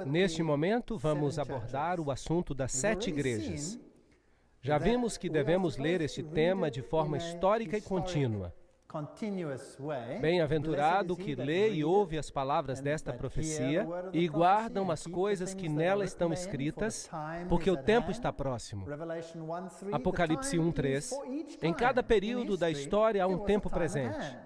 Neste momento, vamos abordar o assunto das 7 igrejas. Já vimos que devemos ler este tema de forma histórica e contínua. Bem-aventurado o que lê e ouve as palavras desta profecia e guardam as coisas que nela estão escritas, porque o tempo está próximo. Apocalipse 1:3. Em cada período da história há um tempo presente.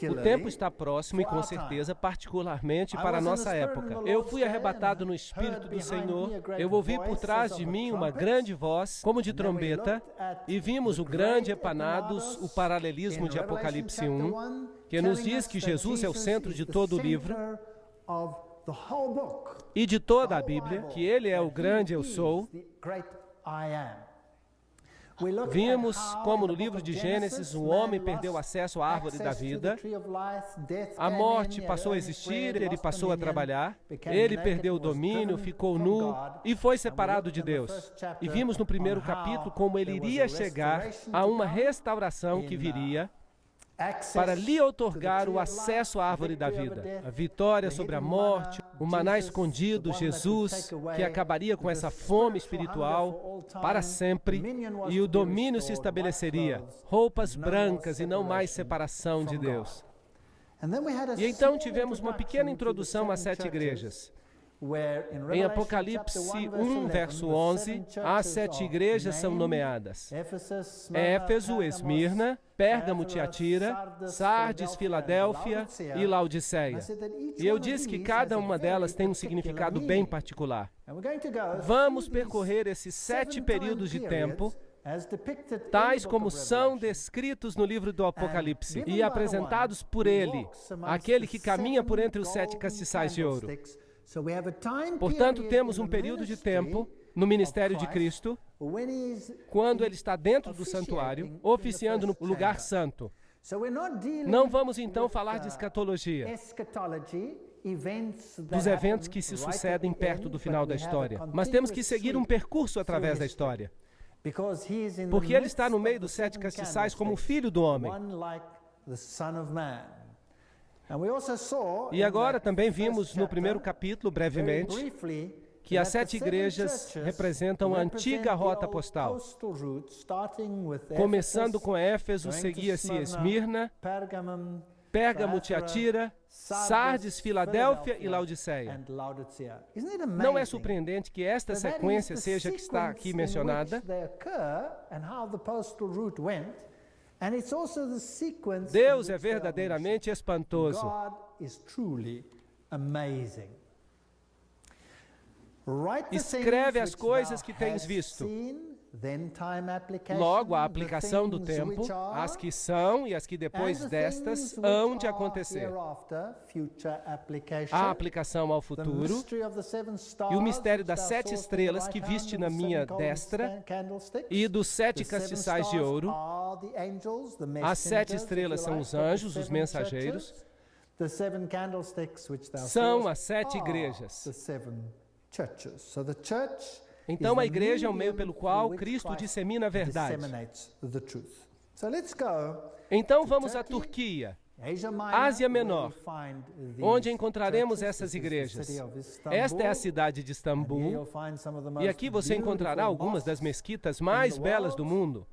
O tempo está próximo e, com certeza, particularmente para a nossa época. Eu fui arrebatado no Espírito do Senhor, eu ouvi por trás de mim uma grande voz, como de trombeta, e vimos o grande Epanados, o paralelismo de Apocalipse 1, que nos diz que Jesus é o centro de todo o livro e de toda a Bíblia, que Ele é o grande Eu Sou. Vimos como no livro de Gênesis o homem perdeu acesso à árvore da vida, a morte passou a existir, ele passou a trabalhar, ele perdeu o domínio, ficou nu e foi separado de Deus. E vimos no primeiro capítulo como ele iria chegar a uma restauração que viria para lhe outorgar o acesso à árvore da vida, a vitória sobre a morte, o maná escondido, Jesus, que acabaria com essa fome espiritual para sempre, e o domínio se estabeleceria, roupas brancas e não mais separação de Deus. E então tivemos uma pequena introdução às 7 igrejas. Em Apocalipse 1, verso 11, as 7 igrejas são nomeadas: Éfeso, Esmirna, Pérgamo, Tiatira, Sardes, Filadélfia e Laodiceia. E eu disse que cada uma delas tem um significado bem particular. Vamos percorrer esses 7 períodos de tempo, tais como são descritos no livro do Apocalipse e apresentados por ele, aquele que caminha por entre os 7 castiçais de ouro. Portanto, temos um período de tempo no ministério de Cristo, quando ele está dentro do santuário, oficiando no lugar santo. Não vamos então falar de escatologia, dos eventos que se sucedem perto do final da história, mas temos que seguir um percurso através da história, porque ele está no meio dos 7 castiçais como o Filho do Homem. E agora também vimos no primeiro capítulo, brevemente, que as 7 igrejas representam a antiga rota postal. Começando com Éfeso, seguia-se Esmirna, Pérgamo, Tiatira, Sardes, Filadélfia e Laodiceia. Não é surpreendente que esta sequência seja a que está aqui mencionada? Deus é verdadeiramente espantoso. Escreve as coisas que tens visto. Logo, a aplicação do tempo, as que são e as que depois destas hão de acontecer. A aplicação ao futuro e o mistério das 7 estrelas que viste na minha destra e dos 7 castiçais de ouro. As 7 estrelas são os anjos, os mensageiros. São as 7 igrejas. Então, a igreja é o meio pelo qual Cristo dissemina a verdade. Então, vamos à Turquia, Ásia Menor, onde encontraremos essas igrejas. Esta é a cidade de Istambul, e aqui você encontrará algumas das mesquitas mais belas do mundo.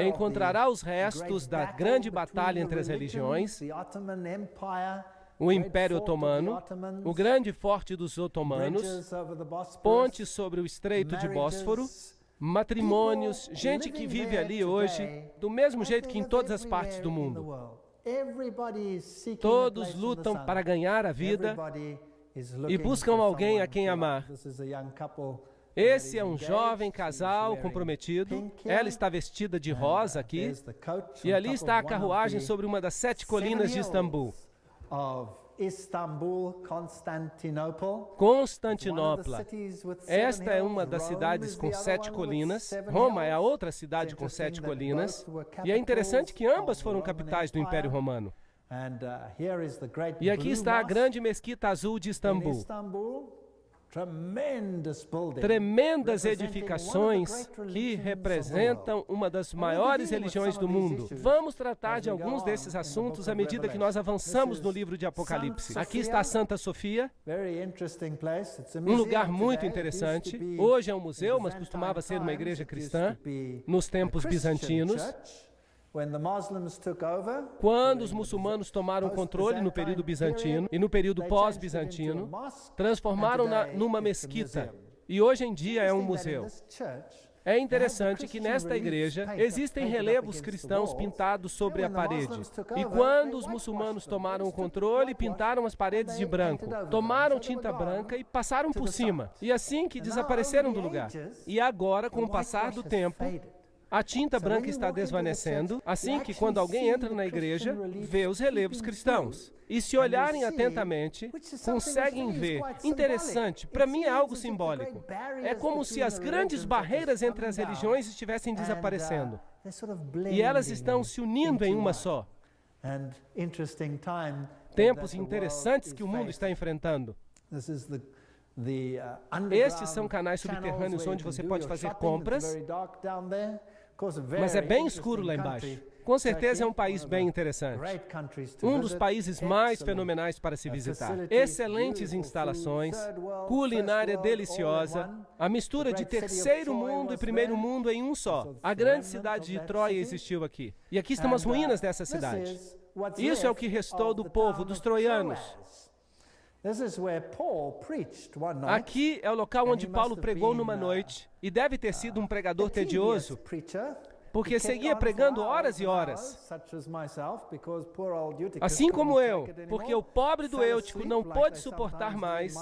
Encontrará os restos da grande batalha entre as religiões, o Império Otomano, o grande forte dos otomanos, pontes sobre o Estreito de Bósforo, matrimônios, gente que vive ali hoje, do mesmo jeito que em todas as partes do mundo. Todos lutam para ganhar a vida e buscam alguém a quem amar. Esse é um jovem casal comprometido. Ela está vestida de rosa aqui. E ali está a carruagem sobre uma das 7 colinas de Istambul. Constantinopla. Esta é uma das cidades com 7 colinas. Roma é a outra cidade com 7 colinas. E é interessante que ambas foram capitais do Império Romano. E aqui está a grande mesquita azul de Istambul. tremendas edificações que representam uma das maiores religiões do mundo. Vamos tratar de alguns desses assuntos à medida que nós avançamos no livro de Apocalipse. Aqui está a Santa Sofia, um lugar muito interessante. Hoje é um museu, mas costumava ser uma igreja cristã nos tempos bizantinos. Quando os muçulmanos tomaram o controle no período bizantino e no período pós-bizantino, transformaram-na numa mesquita e hoje em dia é um museu. É interessante que nesta igreja existem relevos cristãos pintados sobre a parede. E quando os muçulmanos tomaram o controle, pintaram as paredes de branco, tomaram tinta branca e passaram por cima. E assim que desapareceram do lugar. E agora, com o passar do tempo, a tinta branca está desvanecendo, assim que quando alguém entra na igreja, vê os relevos cristãos. E se olharem atentamente, conseguem ver. Interessante, para mim é algo simbólico. É como se as grandes barreiras entre as religiões estivessem desaparecendo. E elas estão se unindo em uma só. Tempos interessantes que o mundo está enfrentando. Estes são canais subterrâneos onde você pode fazer compras, mas é bem escuro lá embaixo. Com certeza é um país bem interessante. Um dos países mais fenomenais para se visitar. Excelentes instalações, culinária deliciosa, a mistura de terceiro mundo e primeiro mundo em um só. A grande cidade de Troia existiu aqui. E aqui estão as ruínas dessa cidade. Isso é o que restou do povo, dos troianos. Aqui é o local onde Paulo pregou numa noite, e deve ter sido um pregador tedioso, porque seguia pregando horas e horas. Assim como eu, porque o pobre do Eutico não pôde suportar mais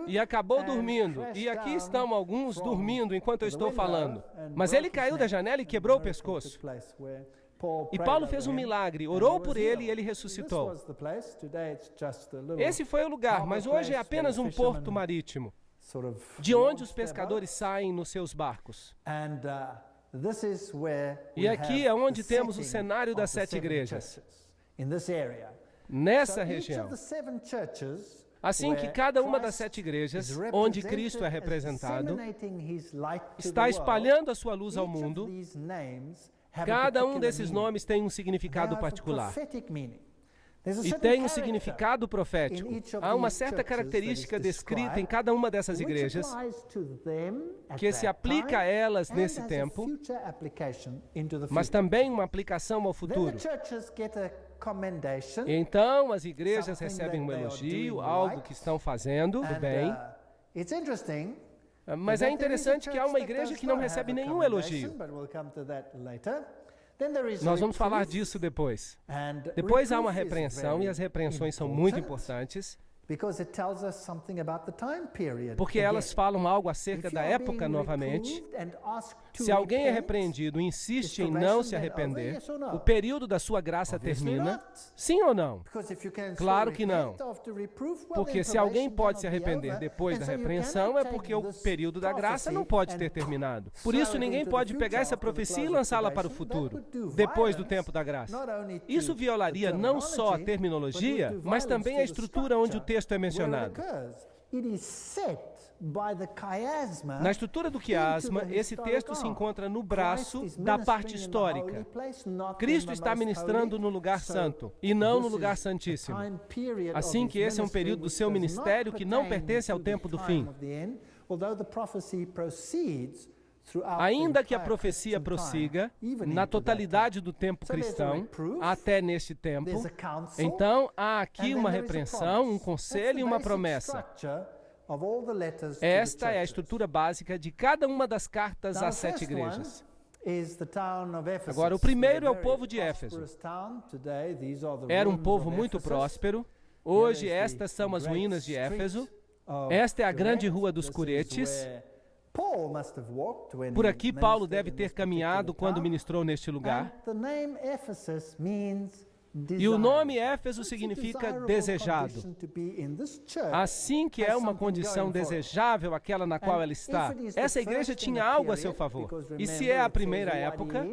e acabou dormindo. E aqui estão alguns dormindo enquanto eu estou falando. Mas ele caiu da janela e quebrou o pescoço. E Paulo fez um milagre, orou por ele e ele ressuscitou. Esse foi o lugar, mas hoje é apenas um porto marítimo, de onde os pescadores saem nos seus barcos. E aqui é onde temos o cenário das 7 igrejas, nessa região. Assim que cada uma das 7 igrejas, onde Cristo é representado, está espalhando a sua luz ao mundo. Cada um desses nomes tem um significado particular. E tem um significado profético. Há uma certa característica descrita em cada uma dessas igrejas que se aplica a elas nesse tempo, mas também uma aplicação ao futuro. Então, as igrejas recebem um elogio, algo que estão fazendo do bem. Mas é interessante que há uma igreja que não recebe nenhum elogio. Nós vamos falar disso depois. Depois há uma repreensão, e as repreensões são muito importantes, porque elas falam algo acerca da época novamente. Se alguém é repreendido e insiste em não se arrepender, o período da sua graça termina? Sim ou não? Claro que não. Porque se alguém pode se arrepender depois da repreensão, é porque o período da graça não pode ter terminado. Por isso, ninguém pode pegar essa profecia e lançá-la para o futuro, depois do tempo da graça. Isso violaria não só a terminologia, mas também a estrutura onde o texto é mencionado. Na estrutura do quiasma, esse texto se encontra no braço da parte histórica. Cristo está ministrando no lugar santo e não no lugar santíssimo. Assim que esse é um período do seu ministério que não pertence ao tempo do fim. Ainda que a profecia prossiga na totalidade do tempo cristão, até neste tempo, então há aqui uma repreensão, um conselho e uma promessa. Esta é a estrutura básica de cada uma das cartas às 7 igrejas. Agora, o primeiro é o povo de Éfeso. Era um povo muito próspero. Hoje, estas são as ruínas de Éfeso. Esta é a grande rua dos Curetes. Por aqui, Paulo deve ter caminhado quando ministrou neste lugar. E o nome Éfeso significa desejado. Assim que é uma condição desejável aquela na qual ela está, essa igreja tinha algo a seu favor. E se é a primeira época,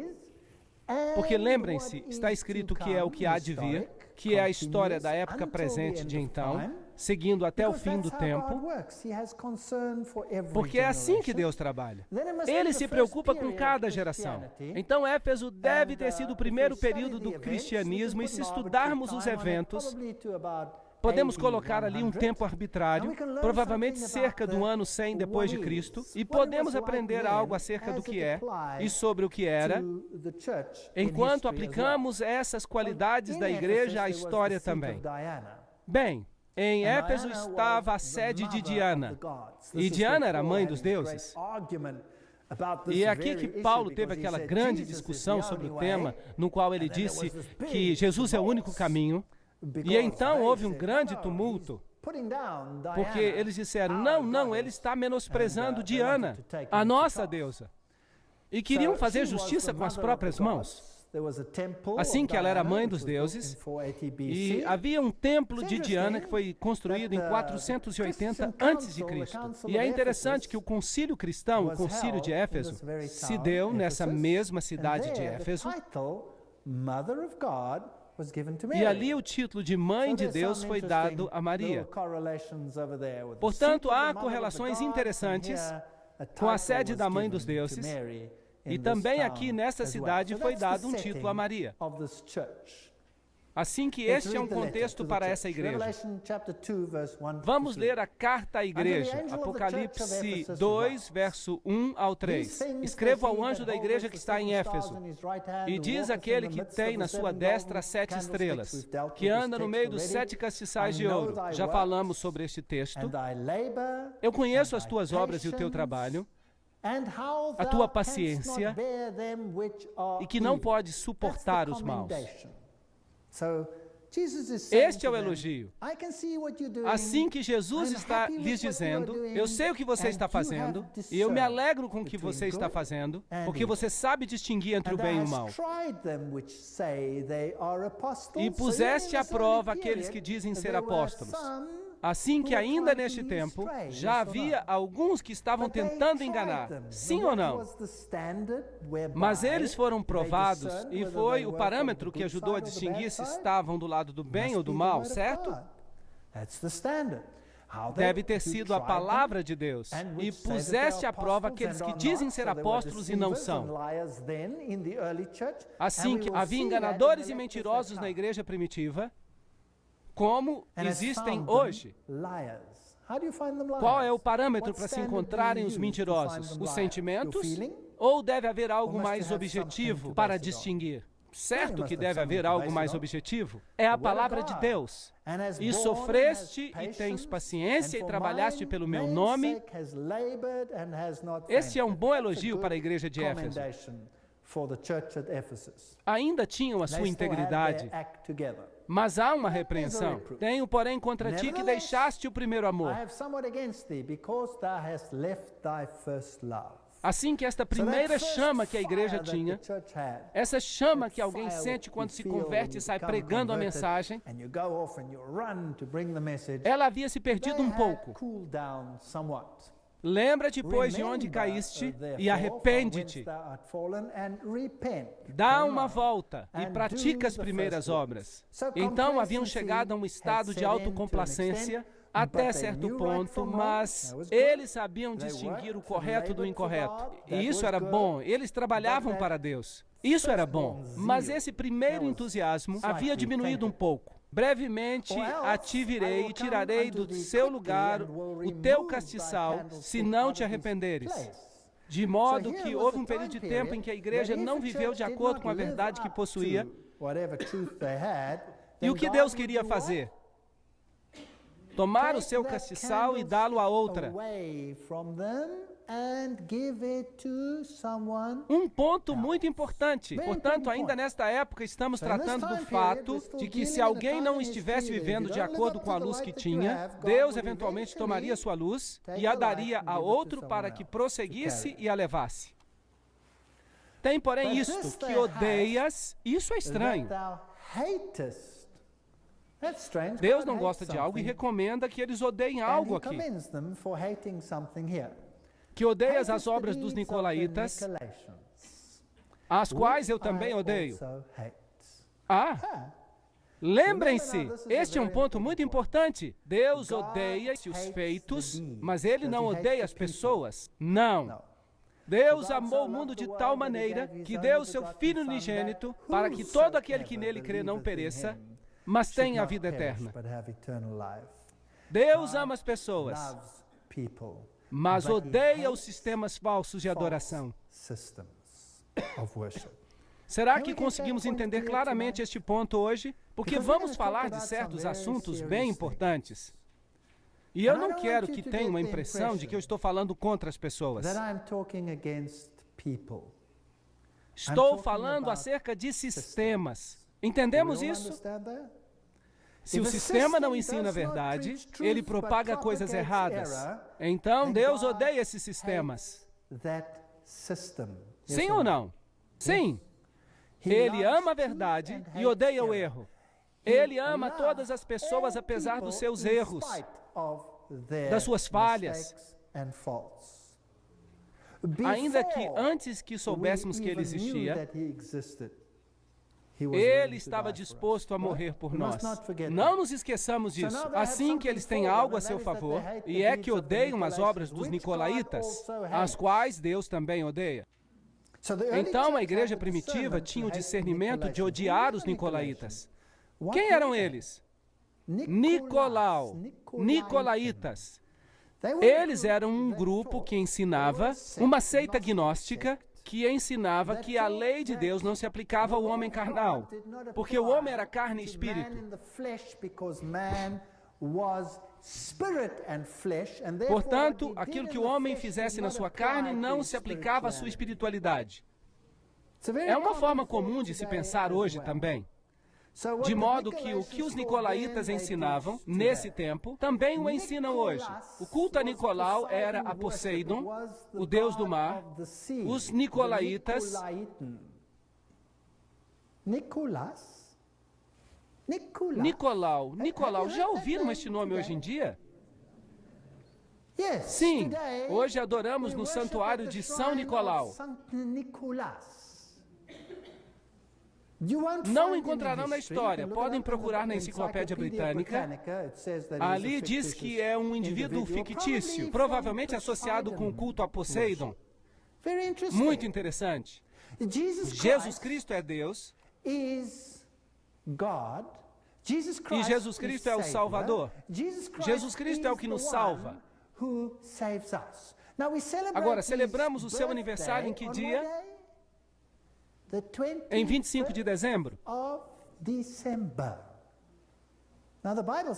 porque lembrem-se, está escrito que é o que há de vir, que é a história da época presente de então, seguindo até o fim do tempo, porque é assim que Deus trabalha. Ele se preocupa com cada geração. Então, Éfeso deve ter sido o primeiro período do cristianismo, e se estudarmos os eventos, podemos colocar ali um tempo arbitrário, provavelmente cerca do ano 100 depois de Cristo, e podemos aprender algo acerca do que é e sobre o que era, enquanto aplicamos essas qualidades da igreja à história também. Bem, em Éfeso estava a sede de Diana, e Diana era a mãe dos deuses. E é aqui que Paulo teve aquela grande discussão sobre o tema, no qual ele disse que Jesus é o único caminho. E então houve um grande tumulto, porque eles disseram, não, ele está menosprezando Diana, a nossa deusa. E queriam fazer justiça com as próprias mãos. Assim que ela era mãe dos deuses, e havia um templo de Diana que foi construído em 480 a.C. E é interessante que o concílio cristão, o concílio de Éfeso, se deu nessa mesma cidade de Éfeso, e ali o título de Mãe de Deus foi dado a Maria. Portanto, há correlações interessantes com a sede da Mãe dos Deuses, e também aqui nessa cidade foi dado um título a Maria. Assim que este é um contexto para essa igreja. Vamos ler a carta à igreja, Apocalipse 2, verso 1 ao 3. Escrevo ao anjo da igreja que está em Éfeso, e diz aquele que tem na sua destra 7 estrelas, que anda no meio dos 7 castiçais de ouro. Já falamos sobre este texto. Eu conheço as tuas obras e o teu trabalho, a tua paciência, e que não podes suportar os maus. Este é o elogio. Assim que Jesus está lhes dizendo, eu sei o que você está fazendo, e eu me alegro com o que você está fazendo, porque você sabe distinguir entre o bem e o mal. E puseste à prova aqueles que dizem ser apóstolos. Assim que ainda neste tempo, já havia alguns que estavam tentando enganar, sim ou não? Mas eles foram provados, e foi o parâmetro que ajudou a distinguir se estavam do lado do bem ou do mal, certo? Deve ter sido a palavra de Deus. E puseste à prova aqueles que dizem ser apóstolos e não são. Assim que havia enganadores e mentirosos na igreja primitiva, como existem hoje. Qual é o parâmetro para se encontrarem os mentirosos? Os sentimentos? Ou deve haver algo mais objetivo para distinguir? Certo que deve haver algo mais objetivo. É a palavra de Deus. E sofreste e tens paciência e trabalhaste pelo meu nome. Este é um bom elogio para a igreja de Éfeso. Ainda tinham a sua integridade. Mas há uma repreensão. Tenho, porém, contra ti que deixaste o primeiro amor. Assim que esta primeira chama que a igreja tinha, essa chama que alguém sente quando se converte e sai pregando a mensagem, ela havia se perdido um pouco. Lembra-te, pois, de onde caíste e arrepende-te. Dá uma volta e pratica as primeiras obras. Então haviam chegado a um estado de autocomplacência até certo ponto, mas eles sabiam distinguir o correto do incorreto. E isso era bom. Eles trabalhavam para Deus. Isso era bom. Mas esse primeiro entusiasmo havia diminuído um pouco. Brevemente a ti virei e tirarei do seu lugar o teu castiçal, se não te arrependeres. De modo que houve um período de tempo em que a igreja não viveu de acordo com a verdade que possuía. E o que Deus queria fazer? Tomar o seu castiçal e dá-lo a outra. Um ponto muito importante. Portanto, ainda nesta época, estamos tratando do fato de que se alguém não estivesse vivendo de acordo com a luz que tinha, Deus eventualmente tomaria sua luz e a daria a outro para que prosseguisse e a levasse. Tem, porém, isto, que odeias, isso é estranho. Deus não gosta de algo e recomenda que eles odeiem algo aqui. Que odeias as obras dos nicolaítas, as quais eu também odeio. Lembrem-se, este é um ponto muito importante. Deus odeia os feitos, mas Ele não odeia as pessoas. Não. Deus amou o mundo de tal maneira que deu o seu Filho unigênito para que todo aquele que nele crê não pereça, mas tenha a vida eterna. Deus ama as pessoas, mas odeia os sistemas falsos de adoração. Será que conseguimos entender claramente este ponto hoje? Porque vamos falar de certos assuntos bem importantes. E eu não quero que tenham a impressão de que eu estou falando contra as pessoas. Estou falando acerca de sistemas. Entendemos isso? Se o sistema não ensina a verdade, ele propaga coisas erradas. Então, Deus odeia esses sistemas. Sim ou não? Sim. Ele ama a verdade e odeia o erro. Ele ama todas as pessoas apesar dos seus erros, das suas falhas. Ainda que antes que soubéssemos que Ele existia, Ele estava disposto a morrer por nós. Não nos esqueçamos disso. Assim que eles têm algo a seu favor, e é que odeiam as obras dos nicolaítas, as quais Deus também odeia. Então, a igreja primitiva tinha o discernimento de odiar os nicolaítas. Quem eram eles? Nicolaítas. Eles eram um grupo que ensinava, uma seita gnóstica, que ensinava que a lei de Deus não se aplicava ao homem carnal, porque o homem era carne e espírito. Portanto, aquilo que o homem fizesse na sua carne não se aplicava à sua espiritualidade. É uma forma comum de se pensar hoje também. De modo que o que os nicolaítas ensinavam nesse tempo, também o ensinam hoje. O culto a Nicolau era a Poseidon, o deus do mar. Os nicolaítas... Nicolau, já ouviram este nome hoje em dia? Sim, hoje adoramos no santuário de São Nicolau. Não encontrarão na história, podem procurar na enciclopédia britânica. Ali diz que é um indivíduo fictício, provavelmente associado com o culto a Poseidon. Muito interessante. Jesus Cristo é Deus. E Jesus Cristo é o Salvador. Jesus Cristo é o que nos salva. Agora, celebramos o seu aniversário em que dia? Em 25 de dezembro.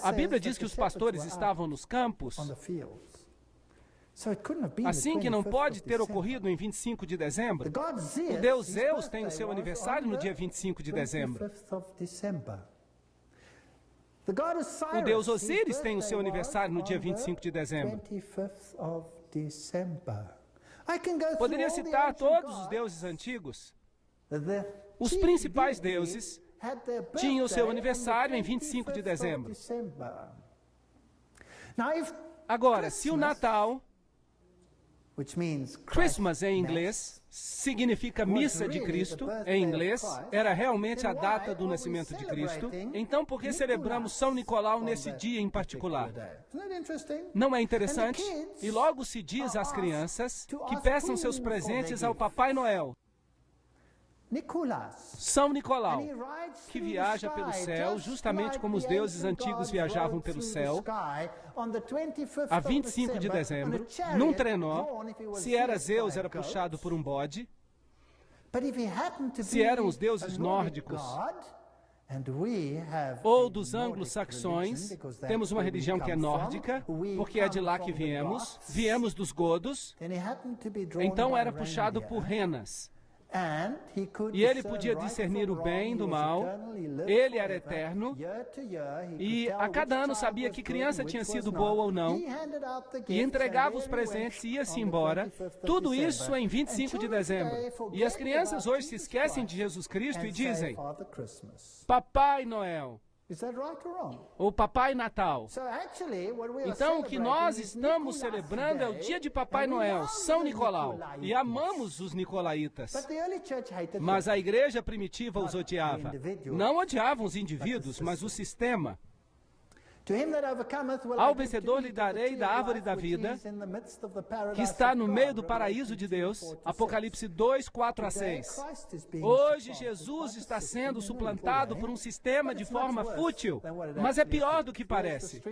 A Bíblia diz que os pastores estavam nos campos. Assim que não pode ter ocorrido em 25 de dezembro. O deus Zeus tem o seu aniversário no dia 25 de dezembro. O deus Osíris tem o seu aniversário no dia 25 de dezembro. Poderia citar todos os deuses antigos. Os principais deuses tinham o seu aniversário em 25 de dezembro. Agora, se o Natal, Christmas em inglês, significa missa de Cristo, em inglês, era realmente a data do nascimento de Cristo, então por que celebramos São Nicolau nesse dia em particular? Não é interessante? E logo se diz às crianças que peçam seus presentes ao Papai Noel. São Nicolau, que viaja pelo céu, justamente como os deuses antigos viajavam pelo céu, a 25 de dezembro, num trenó. Se era Zeus, era puxado por um bode. Se eram os deuses nórdicos, ou dos anglo-saxões, temos uma religião que é nórdica, porque é de lá que viemos dos godos, então era puxado por renas. E ele podia discernir o bem do mal, ele era eterno, e a cada ano sabia que criança tinha sido boa ou não, e entregava os presentes e ia-se embora, tudo isso em 25 de dezembro. E as crianças hoje se esquecem de Jesus Cristo e dizem, Papai Noel. O Papai Natal. Então, o que nós estamos celebrando é o dia de Papai Noel, São Nicolau. E amamos os nicolaítas. Mas a igreja primitiva os odiava. Não odiavam os indivíduos, mas o sistema. Ao vencedor lhe darei da árvore da vida, que está no meio do paraíso de Deus. Apocalipse 2, 4 a 6. Hoje Jesus está sendo suplantado por um sistema de forma fútil, mas é pior do que parece.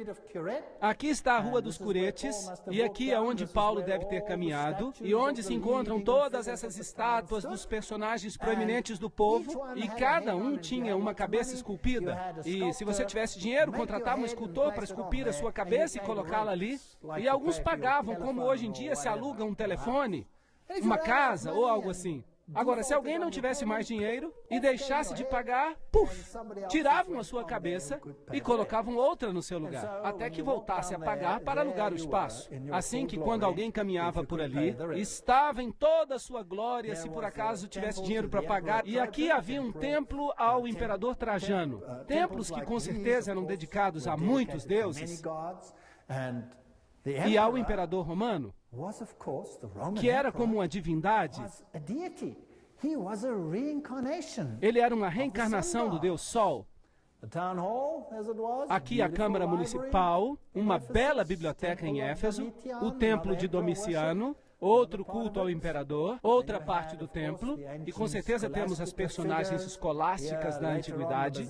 Aqui está a Rua dos Curetes, e aqui é onde Paulo deve ter caminhado, e onde se encontram todas essas estátuas dos personagens proeminentes do povo, e cada um tinha uma cabeça esculpida. E se você tivesse dinheiro, contratava um escultor para esculpir a sua cabeça e colocá-la ali. E alguns pagavam, como hoje em dia se aluga um telefone, uma casa ou algo assim. Agora, se alguém não tivesse mais dinheiro e deixasse de pagar, tiravam a sua cabeça e colocavam outra no seu lugar, até que voltasse a pagar para alugar o espaço. Assim que quando alguém caminhava por ali, estava em toda a sua glória, se por acaso tivesse dinheiro para pagar. E aqui havia um templo ao imperador Trajano. Templos que com certeza eram dedicados a muitos deuses. E ao imperador romano, que era como uma divindade. Ele era uma reencarnação do Deus Sol. Aqui a Câmara Municipal, uma bela biblioteca em Éfeso, o Templo de Domiciano, outro culto ao imperador, outra parte do templo, e com certeza temos as personagens escolásticas da antiguidade.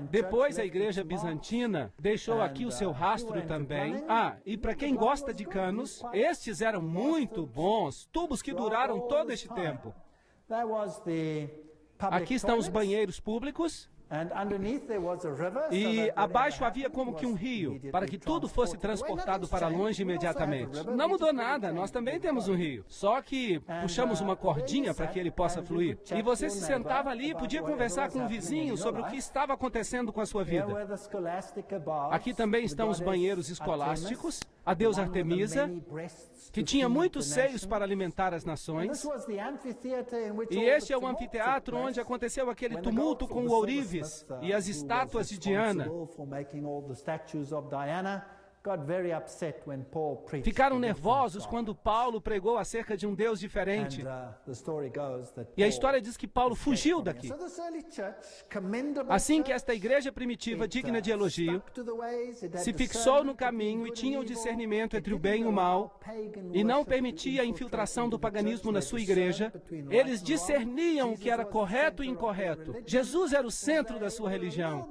Depois a igreja bizantina deixou aqui o seu rastro também. E para quem gosta de canos, estes eram muito bons, tubos que duraram todo este tempo. Aqui estão os banheiros públicos. E abaixo havia como que um rio, para que tudo fosse transportado para longe imediatamente. Não mudou nada, nós também temos um rio. Só que puxamos uma cordinha para que ele possa fluir. E você se sentava ali e podia conversar com o vizinho sobre o que estava acontecendo com a sua vida. Aqui também estão os banheiros escolásticos, a deusa Artemisa, que tinha muitos seios para alimentar as nações. E este é o anfiteatro onde aconteceu aquele tumulto com o ourives e as estátuas de Diana. Ficaram nervosos quando Paulo pregou acerca de um Deus diferente. E a história diz que Paulo fugiu daqui. Assim que esta igreja primitiva, digna de elogio, se fixou no caminho e tinha o discernimento entre o bem e o mal, e não permitia a infiltração do paganismo na sua igreja, eles discerniam o que era correto e incorreto. Jesus era o centro da sua religião.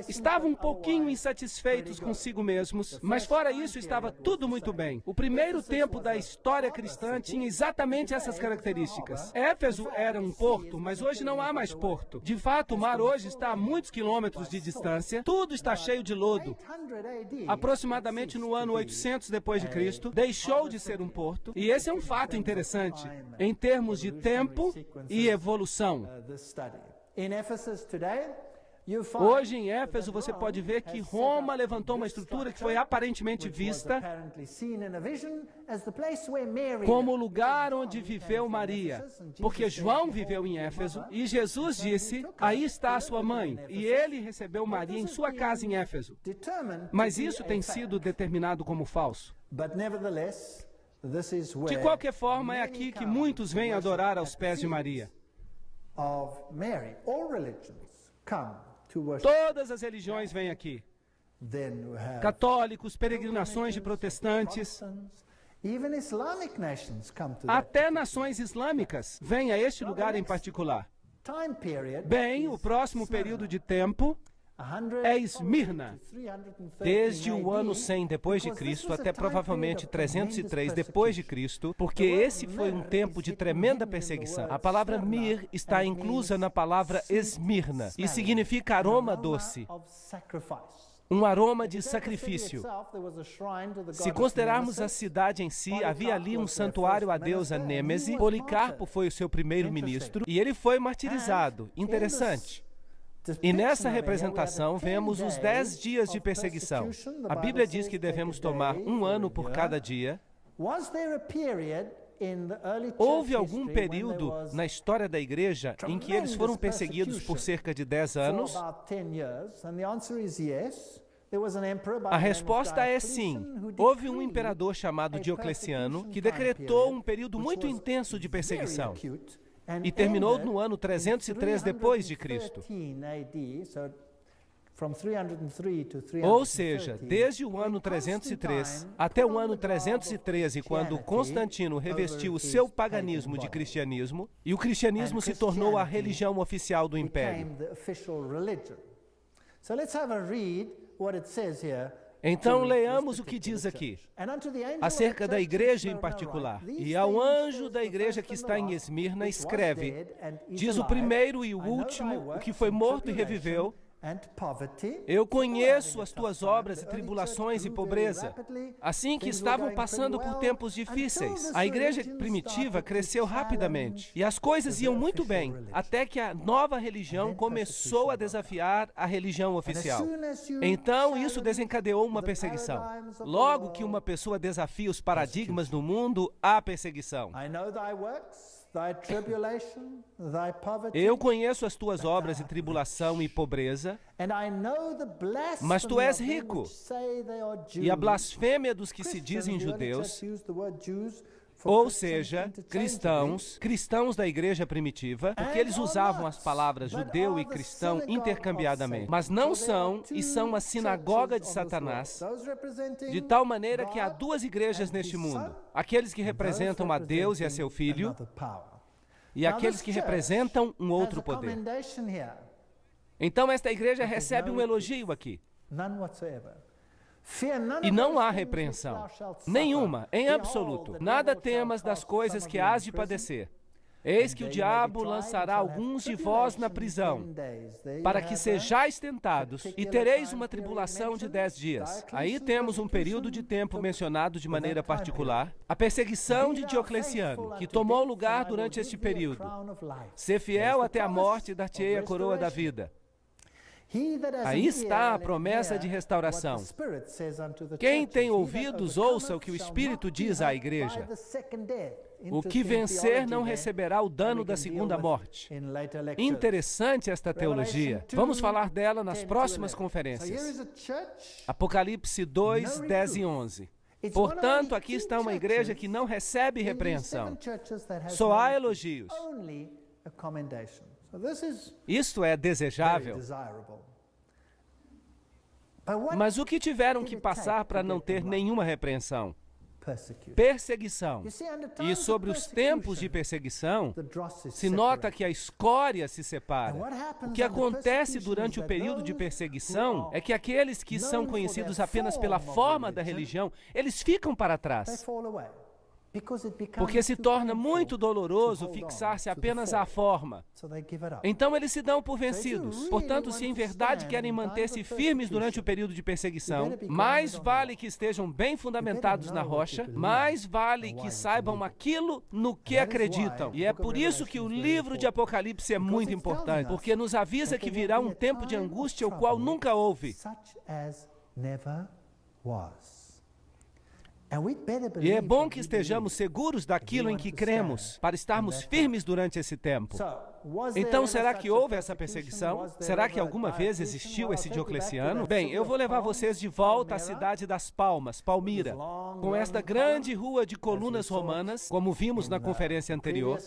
Estavam um pouquinho insatisfeitos consigo mesmos, mas fora isso estava tudo muito bem. O primeiro tempo da história cristã tinha exatamente essas características. Éfeso era um porto, mas hoje não há mais porto. De fato, o mar hoje está a muitos quilômetros de distância, tudo está cheio de lodo. Aproximadamente no ano 800 depois de Cristo, deixou de ser um porto, e esse é um fato interessante em termos de tempo e evolução. Hoje em Éfeso você pode ver que Roma levantou uma estrutura que foi aparentemente vista como o lugar onde viveu Maria, porque João viveu em Éfeso e Jesus disse, aí está a sua mãe, e ele recebeu Maria em sua casa em Éfeso. Mas isso tem sido determinado como falso. De qualquer forma, é aqui que muitos vêm adorar aos pés de Maria. Todas as religiões vêm aqui. Católicos, peregrinações de protestantes, até nações islâmicas vêm a este lugar em particular. Bem, o próximo período de tempo é Esmirna, desde o ano 100 depois de Cristo até provavelmente 303 depois de Cristo, porque esse foi um tempo de tremenda perseguição. A palavra mir está inclusa na palavra Esmirna e significa aroma doce, um aroma de sacrifício. Se considerarmos a cidade em si, havia ali um santuário à deusa Nêmese. Policarpo foi o seu primeiro ministro e ele foi martirizado. Interessante. E nessa representação vemos os 10 dias de perseguição. A Bíblia diz que devemos tomar um ano por cada dia. Houve algum período na história da igreja em que eles foram perseguidos por cerca de 10 anos? A resposta é sim. Houve um imperador chamado Diocleciano que decretou um período muito intenso de perseguição e terminou no ano 303 depois de Cristo. Ou seja, desde o ano 303 até o ano 313, quando Constantino revestiu o seu paganismo de cristianismo, e o cristianismo se tornou a religião oficial do império. Então, leamos o que diz aqui, acerca da igreja em particular. E ao anjo da igreja que está em Esmirna, escreve, diz o primeiro e o último, o que foi morto e reviveu, eu conheço as tuas obras e tribulações e pobreza, assim que estavam passando por tempos difíceis. A igreja primitiva cresceu rapidamente e as coisas iam muito bem, até que a nova religião começou a desafiar a religião oficial. Então, isso desencadeou uma perseguição. Logo que uma pessoa desafia os paradigmas do mundo, há perseguição. Eu conheço as tuas obras e tribulação e pobreza, mas tu és rico. E a blasfêmia dos que se dizem judeus, ou seja, cristãos da igreja primitiva, porque eles usavam as palavras judeu e cristão intercambiadamente, mas não são, e são uma sinagoga de Satanás, de tal maneira que há duas igrejas neste mundo, aqueles que representam a Deus e a seu Filho, e aqueles que representam um outro poder. Então esta igreja recebe um elogio aqui. E não há repreensão, nenhuma, em absoluto. Nada temas das coisas que hás de padecer. Eis que o diabo lançará alguns de vós na prisão, para que sejais tentados, e tereis uma tribulação de 10 dias. Aí temos um período de tempo mencionado de maneira particular, a perseguição de Diocleciano, que tomou lugar durante este período. Ser fiel até a morte e dar-te-ei a coroa da vida. Aí está a promessa de restauração. Quem tem ouvidos, ouça o que o Espírito diz à igreja. O que vencer não receberá o dano da segunda morte. Interessante esta teologia. Vamos falar dela nas próximas conferências. Apocalipse 2, 10 e 11. Portanto, aqui está uma igreja que não recebe repreensão. Só há elogios. Isto é desejável. Mas o que tiveram que passar para não ter nenhuma repreensão? Perseguição. E sobre os tempos de perseguição, se nota que a escória se separa. O que acontece durante o período de perseguição é que aqueles que são conhecidos apenas pela forma da religião, eles ficam para trás. Porque se torna muito doloroso fixar-se apenas à forma. Então eles se dão por vencidos. Portanto, se em verdade querem manter-se firmes durante o período de perseguição, mais vale que estejam bem fundamentados na rocha, mais vale que saibam aquilo no que acreditam. E é por isso que o livro de Apocalipse é muito importante, porque nos avisa que virá um tempo de angústia o qual nunca houve. E é bom que estejamos seguros daquilo em que cremos, para estarmos firmes durante esse tempo. Então, será que houve essa perseguição? Será que alguma vez existiu esse Diocleciano? Bem, eu vou levar vocês de volta à cidade das Palmas, Palmira, com esta grande rua de colunas romanas, como vimos na conferência anterior.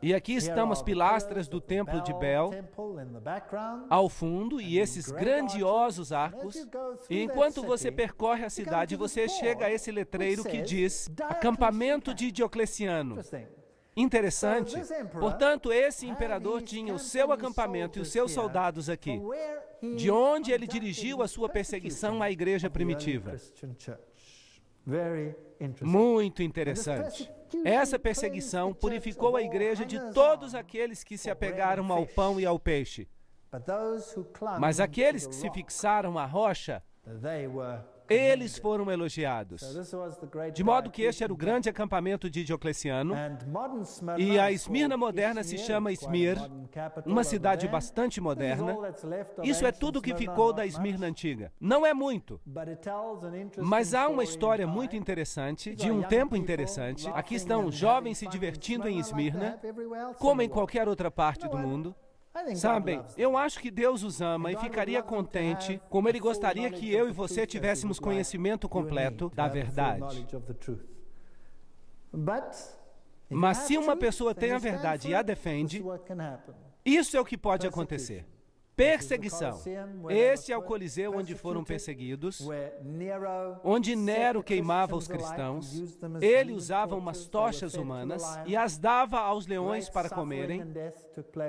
E aqui estão as pilastras do templo de Bel, ao fundo, e esses grandiosos arcos. E enquanto você percorre a cidade, você chega a esse letreiro que diz Acampamento de Diocleciano. Interessante. Portanto, esse imperador tinha o seu acampamento e os seus soldados aqui, de onde ele dirigiu a sua perseguição à igreja primitiva. Muito interessante. Essa perseguição purificou a igreja de todos aqueles que se apegaram ao pão e ao peixe. Mas aqueles que se fixaram à rocha eles foram elogiados. De modo que este era o grande acampamento de Diocleciano, e a Esmirna moderna se chama Izmir, uma cidade bastante moderna. Isso é tudo que ficou da Esmirna antiga. Não é muito, mas há uma história muito interessante, de um tempo interessante. Aqui estão jovens se divertindo em Esmirna, como em qualquer outra parte do mundo. Sabem, eu acho que Deus os ama e ficaria contente, como Ele gostaria que eu e você tivéssemos conhecimento completo da verdade. Mas se uma pessoa tem a verdade e a defende, isso é o que pode acontecer. Perseguição. Este é o Coliseu onde foram perseguidos, onde Nero queimava os cristãos. Ele usava umas tochas humanas e as dava aos leões para comerem.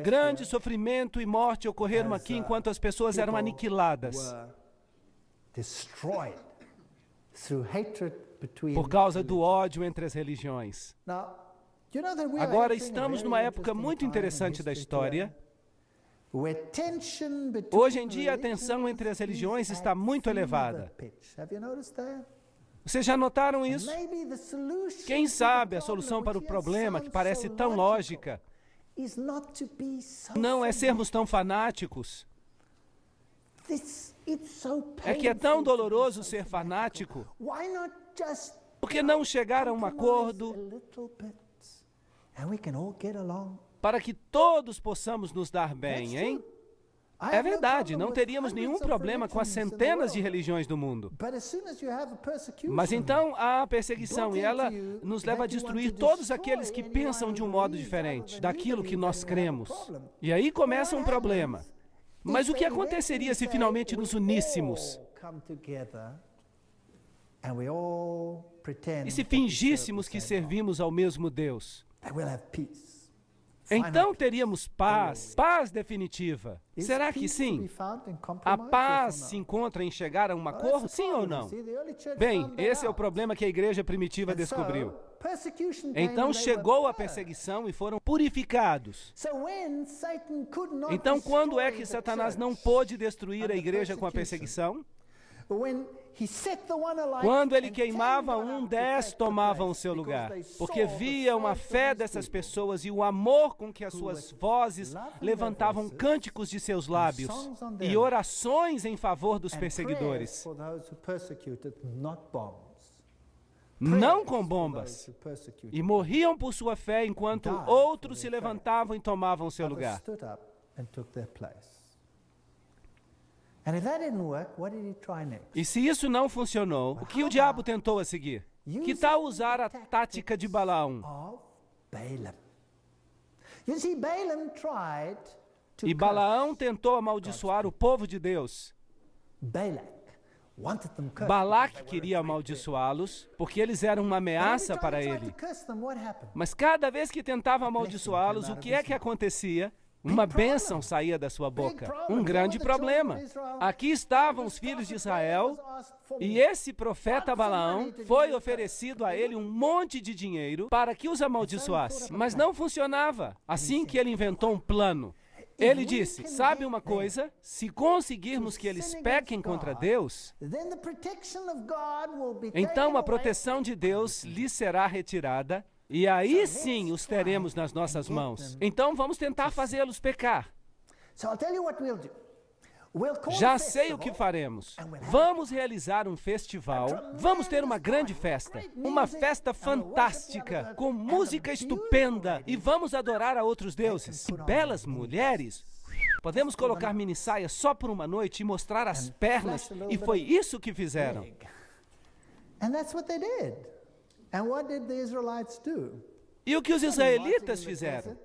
Grande sofrimento e morte ocorreram aqui enquanto as pessoas eram aniquiladas por causa do ódio entre as religiões. Agora, estamos numa época muito interessante da história. Hoje em dia, a tensão entre as religiões está muito elevada. Vocês já notaram isso? Quem sabe a solução para o problema, que parece tão lógica, não é sermos tão fanáticos. É que é tão doloroso ser fanático. Por que não chegar a um acordo para que todos possamos nos dar bem, hein? É verdade, não teríamos nenhum problema com as centenas de religiões do mundo. Mas então há a perseguição e ela nos leva a destruir todos aqueles que pensam de um modo diferente daquilo que nós cremos. E aí começa um problema. Mas o que aconteceria se finalmente nos uníssemos? E se fingíssemos que servimos ao mesmo Deus? Então teríamos paz, paz definitiva. Será que sim? A paz se encontra em chegar a um acordo, sim ou não? Bem, esse é o problema que a igreja primitiva descobriu. Então chegou a perseguição e foram purificados. Então quando é que Satanás não pôde destruir a igreja com a perseguição? Quando ele queimava um, 10 tomavam o seu lugar, porque via uma fé dessas pessoas e o amor com que as suas vozes levantavam cânticos de seus lábios e orações em favor dos perseguidores. Não com bombas. E morriam por sua fé enquanto outros se levantavam e tomavam o seu lugar. E se isso não funcionou, o que o diabo tentou a seguir? Que tal usar a tática de Balaão? E Balaão tentou amaldiçoar o povo de Deus. Balaque queria amaldiçoá-los porque eles eram uma ameaça para ele. Mas cada vez que tentava amaldiçoá-los, o que é que acontecia? Uma bênção saía da sua boca. Um grande problema. Aqui estavam os filhos de Israel e esse profeta Balaão foi oferecido a ele um monte de dinheiro para que os amaldiçoasse. Mas não funcionava. Assim que ele inventou um plano. Ele disse, sabe uma coisa? Se conseguirmos que eles pequem contra Deus, então a proteção de Deus lhes será retirada. E aí sim os teremos nas nossas mãos. Então vamos tentar fazê-los pecar. Já sei o que faremos. Vamos realizar um festival. Vamos ter uma grande festa. Uma festa fantástica, com música estupenda. E vamos adorar a outros deuses. E belas mulheres. Podemos colocar minissaias só por uma noite e mostrar as pernas. E foi isso que fizeram. E o que os israelitas fizeram?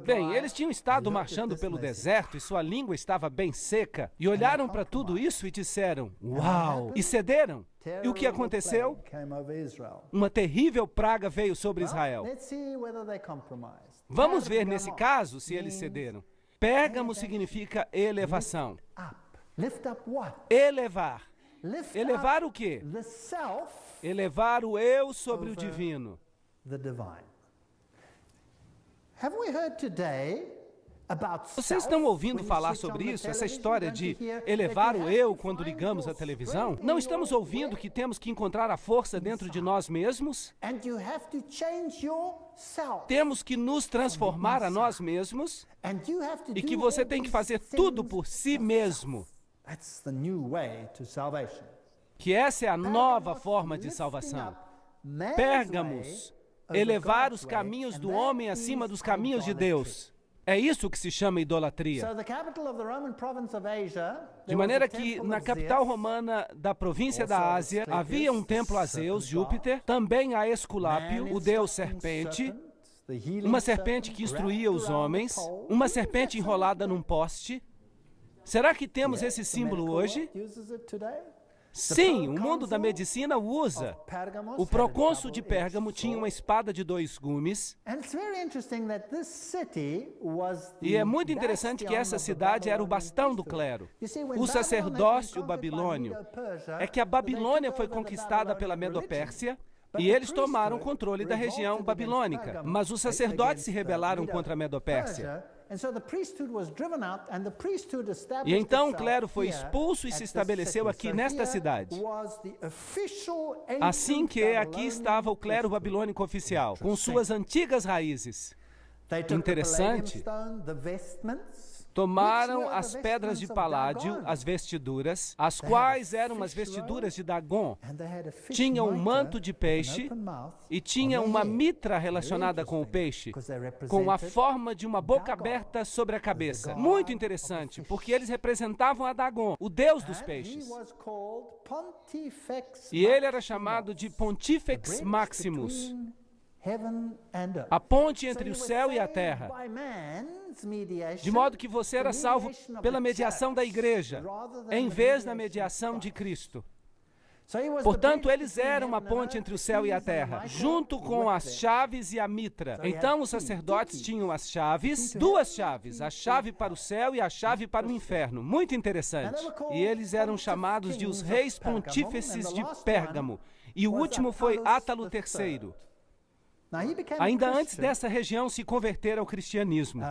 Bem, eles tinham estado marchando pelo deserto e sua língua estava bem seca. E olharam para tudo isso e disseram, uau! E cederam. E o que aconteceu? Uma terrível praga veio sobre Israel. Vamos ver nesse caso se eles cederam. Pérgamo significa elevação. Elevar. Elevar o quê? Elevar o eu sobre o divino. Vocês estão ouvindo falar sobre isso? Essa história de elevar o eu quando ligamos a televisão? Não estamos ouvindo que temos que encontrar a força dentro de nós mesmos? Temos que nos transformar a nós mesmos e que você tem que fazer tudo por si mesmo. Que essa é a nova forma de salvação. Pérgamos, elevar os caminhos do homem acima dos caminhos de Deus. É isso que se chama idolatria. De maneira que, na capital romana da província da Ásia, havia um templo a Zeus, Júpiter, também a Esculápio, o deus serpente, uma serpente que instruía os homens, uma serpente enrolada num poste. Será que temos esse símbolo hoje? Sim, o mundo da medicina o usa. O procônsul de Pérgamo tinha uma espada de 2 gumes. E é muito interessante que essa cidade era o bastão do clero. O sacerdócio babilônio é que a Babilônia foi conquistada pela Medopérsia e eles tomaram o controle da região babilônica. Mas os sacerdotes se rebelaram contra a Medopérsia. E então o clero foi expulso e se estabeleceu aqui nesta cidade. Assim que aqui estava o clero babilônico oficial, com suas antigas raízes. Interessante. Tomaram as pedras de paládio, as vestiduras, as quais eram as vestiduras de Dagon. Tinham um manto de peixe e tinha uma mitra relacionada com o peixe, com a forma de uma boca aberta sobre a cabeça. Muito interessante, porque eles representavam a Dagon, o deus dos peixes. E ele era chamado de Pontifex Maximus, a ponte entre o céu e a terra. De modo que você era salvo pela mediação da igreja, em vez da mediação de Cristo. Portanto, eles eram uma ponte entre o céu e a terra, junto com as chaves e a mitra. Então, os sacerdotes tinham as chaves, 2 chaves, a chave para o céu e a chave para o inferno. Muito interessante. E eles eram chamados de os reis pontífices de Pérgamo. E o último foi Átalo III. Ainda antes dessa região se converter ao cristianismo.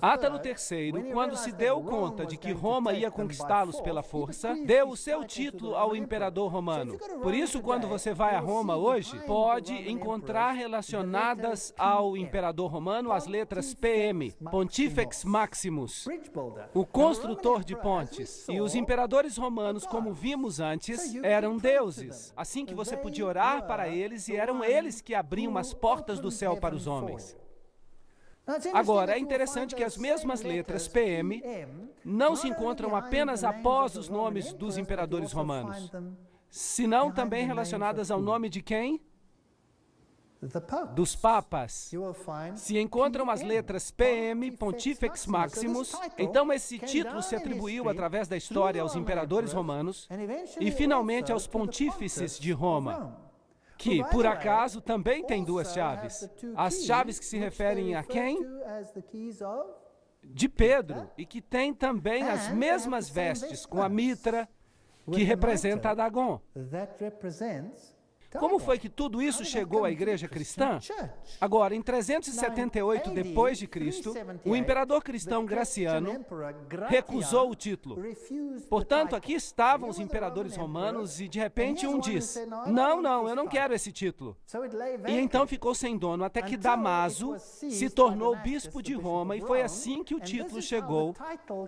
Átalo III, quando se deu conta de que Roma ia conquistá-los pela força, deu o seu título ao imperador romano. Por isso, quando você vai a Roma hoje, pode encontrar relacionadas ao imperador romano as letras PM, Pontifex Maximus, o construtor de pontes. E os imperadores romanos, como vimos antes, eram deuses. Assim que você podia orar para eles, e eram eles que abriam as portas do céu para os homens. Agora, é interessante que as mesmas letras PM não se encontram apenas após os nomes dos imperadores romanos, senão também relacionadas ao nome de quem? Dos papas. Se encontram as letras PM, Pontifex Maximus, então esse título se atribuiu através da história aos imperadores romanos e finalmente aos pontífices de Roma, que, por acaso, também tem 2 chaves. As chaves que se referem a quem? De Pedro, e que tem também as mesmas vestes, com a mitra, que representa a Dagon. Como foi que tudo isso chegou à igreja cristã? Agora, em 378 depois de Cristo, o imperador cristão Graciano recusou o título. Portanto, aqui estavam os imperadores romanos e de repente um diz: não, eu não quero esse título. E então ficou sem dono até que Damaso se tornou bispo de Roma, e foi assim que o título chegou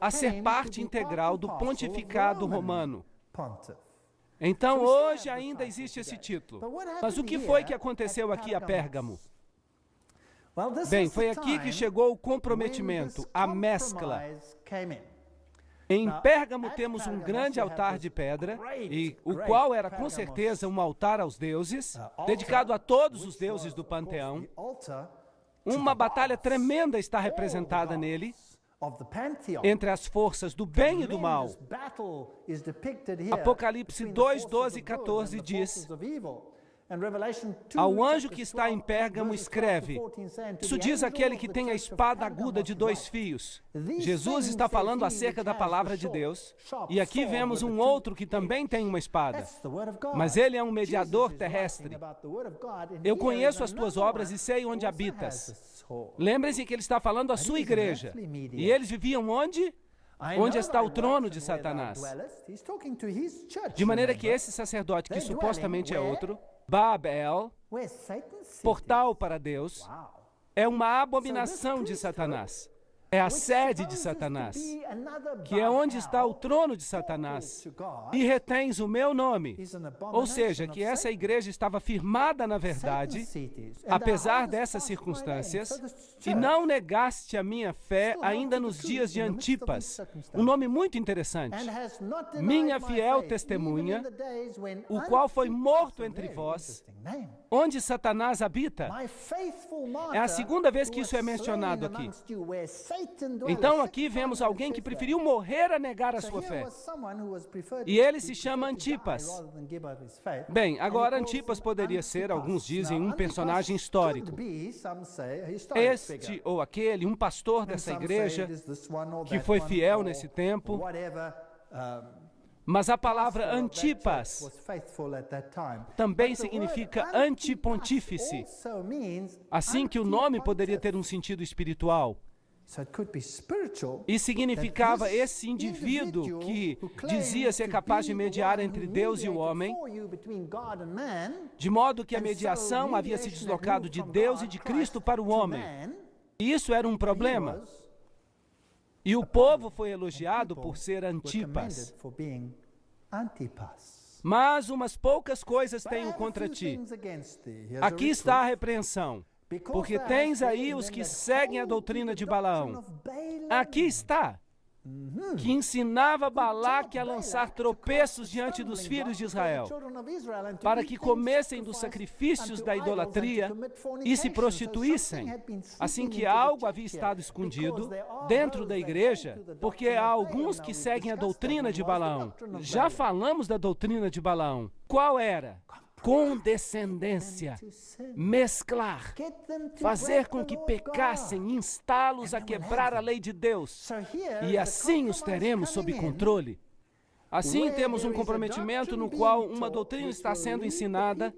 a ser parte integral do pontificado romano. Então, hoje ainda existe esse título. Mas o que foi que aconteceu aqui a Pérgamo? Bem, foi aqui que chegou o comprometimento, a mescla. Em Pérgamo temos um grande altar de pedra, e o qual era com certeza um altar aos deuses, dedicado a todos os deuses do panteão. Uma batalha tremenda está representada nele, entre as forças do bem e do mal. Apocalipse 2, 12 e 14 diz Ao anjo que está em Pérgamo, escreve: isso diz aquele que tem a espada aguda de 2 fios. Jesus está falando acerca da palavra de Deus. E aqui vemos um outro que também tem uma espada. Mas ele é um mediador terrestre. Eu conheço as tuas obras e sei onde habitas. Lembrem-se que ele está falando à sua igreja. E eles viviam onde? Onde está o trono de Satanás. De maneira que esse sacerdote, que supostamente é outro, Babel, portal para Deus, é uma abominação de Satanás. É a sede de Satanás, que é onde está o trono de Satanás, e retens o meu nome. Ou seja, que essa igreja estava firmada na verdade, apesar dessas circunstâncias, e não negaste a minha fé ainda nos dias de Antipas. Um nome muito interessante. Minha fiel testemunha, o qual foi morto entre vós, onde Satanás habita. É a segunda vez que isso é mencionado aqui. Então aqui vemos alguém que preferiu morrer a negar a sua fé. E ele se chama Antipas. Bem, agora Antipas poderia ser, alguns dizem, um personagem histórico. Este ou aquele, um pastor dessa igreja, que foi fiel nesse tempo. Mas a palavra Antipas também significa antipontífice, assim que o nome poderia ter um sentido espiritual. E significava esse indivíduo que dizia ser capaz de mediar entre Deus e o homem, de modo que a mediação havia se deslocado de Deus e de Cristo para o homem. E isso era um problema. E o povo foi elogiado por ser Antipas. Mas umas poucas coisas tenho contra ti. Aqui está a repreensão. Porque tens aí os que seguem a doutrina de Balaão. Aqui está. Que ensinava Balaque a lançar tropeços diante dos filhos de Israel, para que comessem dos sacrifícios da idolatria e se prostituíssem. Assim que algo havia estado escondido dentro da igreja, porque há alguns que seguem a doutrina de Balaão. Já falamos da doutrina de Balaão. Qual era? Condescendência, mesclar, fazer com que pecassem, instá-los a quebrar a lei de Deus, e assim os teremos sob controle. Assim temos um comprometimento no qual uma doutrina está sendo ensinada,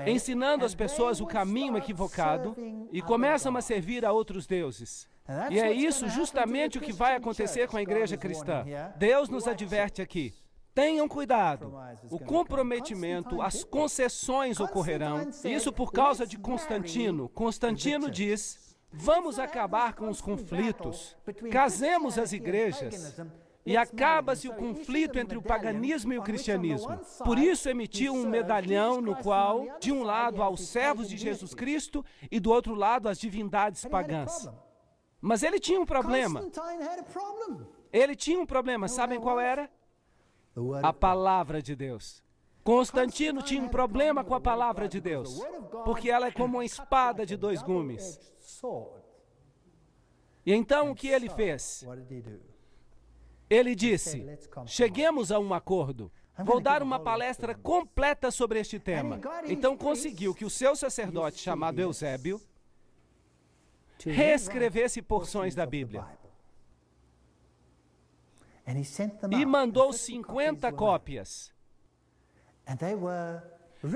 ensinando às pessoas o caminho equivocado, e começam a servir a outros deuses. E é isso justamente o que vai acontecer com a igreja cristã. Deus nos adverte aqui. Tenham cuidado, o comprometimento, as concessões ocorrerão, isso por causa de Constantino. Constantino diz, vamos acabar com os conflitos, casemos as igrejas, e acaba-se o conflito entre o paganismo e o cristianismo. Por isso emitiu um medalhão no qual, de um lado, há os servos de Jesus Cristo, e do outro lado, as divindades pagãs. Mas ele tinha um problema. Ele tinha um problema, sabem qual era? A palavra de Deus. Constantino tinha um problema com a palavra de Deus, porque ela é como uma espada de 2 gumes. E então o que ele fez? Ele disse, cheguemos a um acordo. Vou dar uma palestra completa sobre este tema. Então conseguiu que o seu sacerdote, chamado Eusébio, reescrevesse porções da Bíblia. E mandou 50 cópias,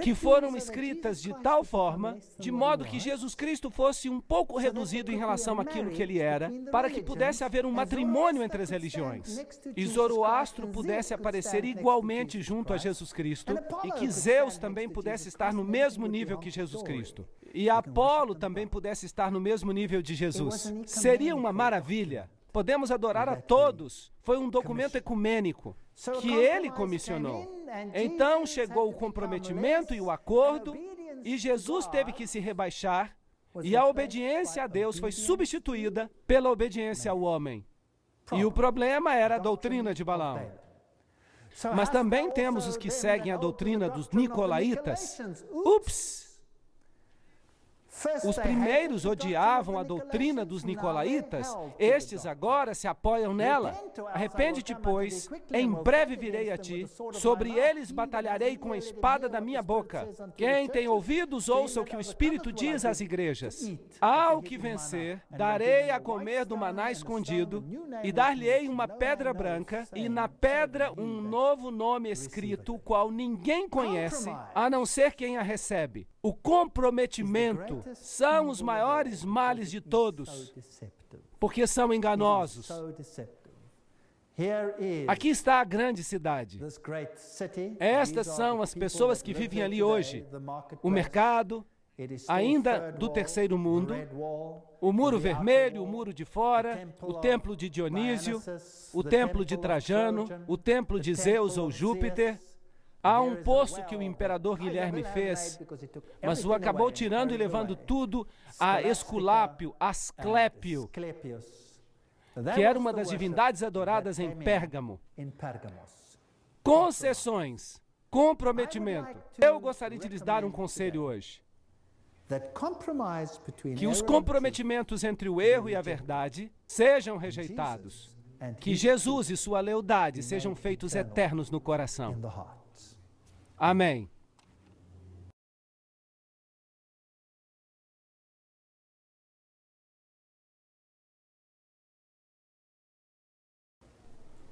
que foram escritas de tal forma, de modo que Jesus Cristo fosse um pouco reduzido em relação àquilo que ele era, para que pudesse haver um matrimônio entre as religiões, e Zoroastro pudesse aparecer igualmente junto a Jesus Cristo, e que Zeus também pudesse estar no mesmo nível que Jesus Cristo, e Apolo também pudesse estar no mesmo nível de Jesus. Seria uma maravilha. Podemos adorar a todos. Foi um documento ecumênico que ele comissionou. Então chegou o comprometimento e o acordo, e Jesus teve que se rebaixar, e a obediência a Deus foi substituída pela obediência ao homem. E o problema era a doutrina de Balaão. Mas também temos os que seguem a doutrina dos nicolaítas. Ups! Os primeiros odiavam a doutrina dos nicolaítas, estes agora se apoiam nela. Arrepende-te, pois, em breve virei a ti, sobre eles batalharei com a espada da minha boca. Quem tem ouvidos, ouça o que o Espírito diz às igrejas. Ao que vencer, darei a comer do maná escondido, e dar-lhe-ei uma pedra branca, e na pedra um novo nome escrito, o qual ninguém conhece, a não ser quem a recebe. O comprometimento são os maiores males de todos, porque são enganosos. Aqui está a grande cidade. Estas são as pessoas que vivem ali hoje. O mercado, ainda do terceiro mundo, o muro vermelho, o muro de fora, o templo de Dionísio, o templo de Trajano, o templo de Zeus ou Júpiter. Há um poço que o imperador Guilherme fez, mas o acabou tirando e levando tudo a Esculápio, Asclépio, que era uma das divindades adoradas em Pérgamo. Concessões, comprometimento. Eu gostaria de lhes dar um conselho hoje. Que os comprometimentos entre o erro e a verdade sejam rejeitados. Que Jesus e sua lealdade sejam feitos eternos no coração. Amém.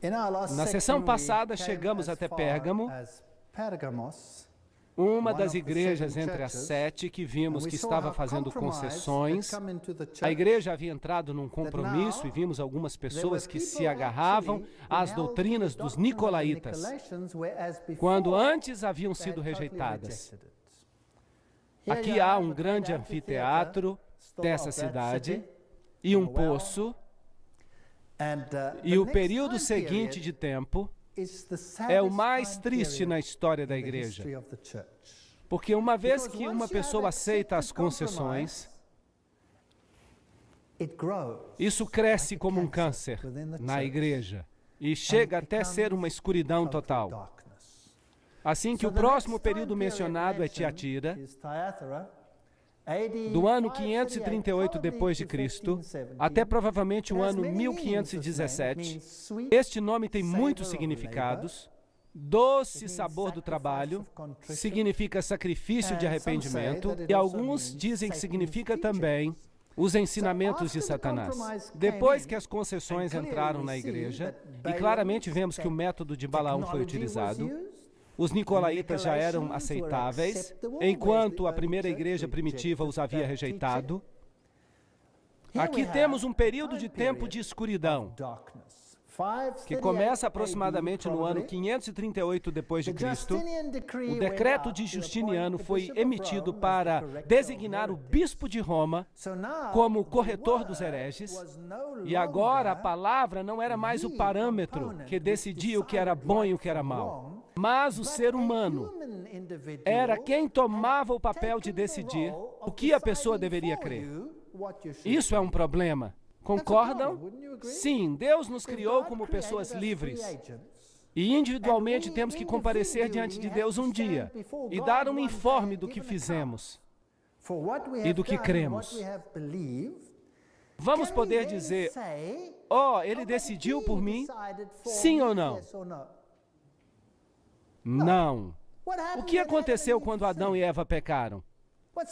Na sessão passada, chegamos até Pérgamo, uma das igrejas entre as 7 que vimos que estava fazendo concessões. A igreja havia entrado num compromisso e vimos algumas pessoas que se agarravam às doutrinas dos nicolaítas, quando antes haviam sido rejeitadas. Aqui há um grande anfiteatro dessa cidade e um poço, e o período seguinte de tempo é o mais triste na história da igreja. Porque uma vez que uma pessoa aceita as concessões, isso cresce como um câncer na igreja e chega até ser uma escuridão total. Assim que o próximo período mencionado é Tiatira, do ano 538 depois de Cristo até provavelmente o ano 1517. Este nome tem muitos significados. Doce sabor do trabalho significa sacrifício de arrependimento, e alguns dizem que significa também os ensinamentos de Satanás. Depois que as concessões entraram na igreja, e claramente vemos que o método de Balaão foi utilizado, os nicolaítas já eram aceitáveis, enquanto a primeira igreja primitiva os havia rejeitado. Aqui temos um período de tempo de escuridão, que começa aproximadamente no ano 538 depois de Cristo. O decreto de Justiniano foi emitido para designar o bispo de Roma como corretor dos hereges, e agora a palavra não era mais o parâmetro que decidia o que era bom e o que era mal, mas o ser humano era quem tomava o papel de decidir o que a pessoa deveria crer. Isso é um problema. Concordam? Sim, Deus nos criou como pessoas livres. E individualmente temos que comparecer diante de Deus um dia e dar um informe do que fizemos e do que cremos. Vamos poder dizer, oh, ele decidiu por mim, sim ou não? Não. O que aconteceu quando Adão e Eva pecaram?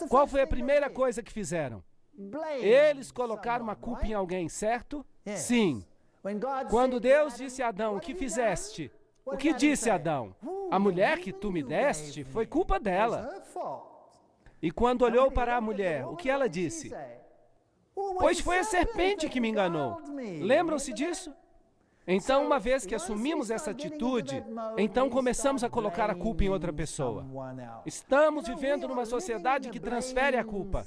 Qual foi a primeira coisa que fizeram? Eles colocaram a culpa em alguém, certo? Sim. Quando Deus disse a Adão, o que fizeste? O que disse Adão? A mulher que tu me deste foi culpa dela. E quando olhou para a mulher, o que ela disse? Pois foi a serpente que me enganou. Lembram-se disso? Então, uma vez que assumimos essa atitude, então começamos a colocar a culpa em outra pessoa. Estamos vivendo numa sociedade que transfere a culpa.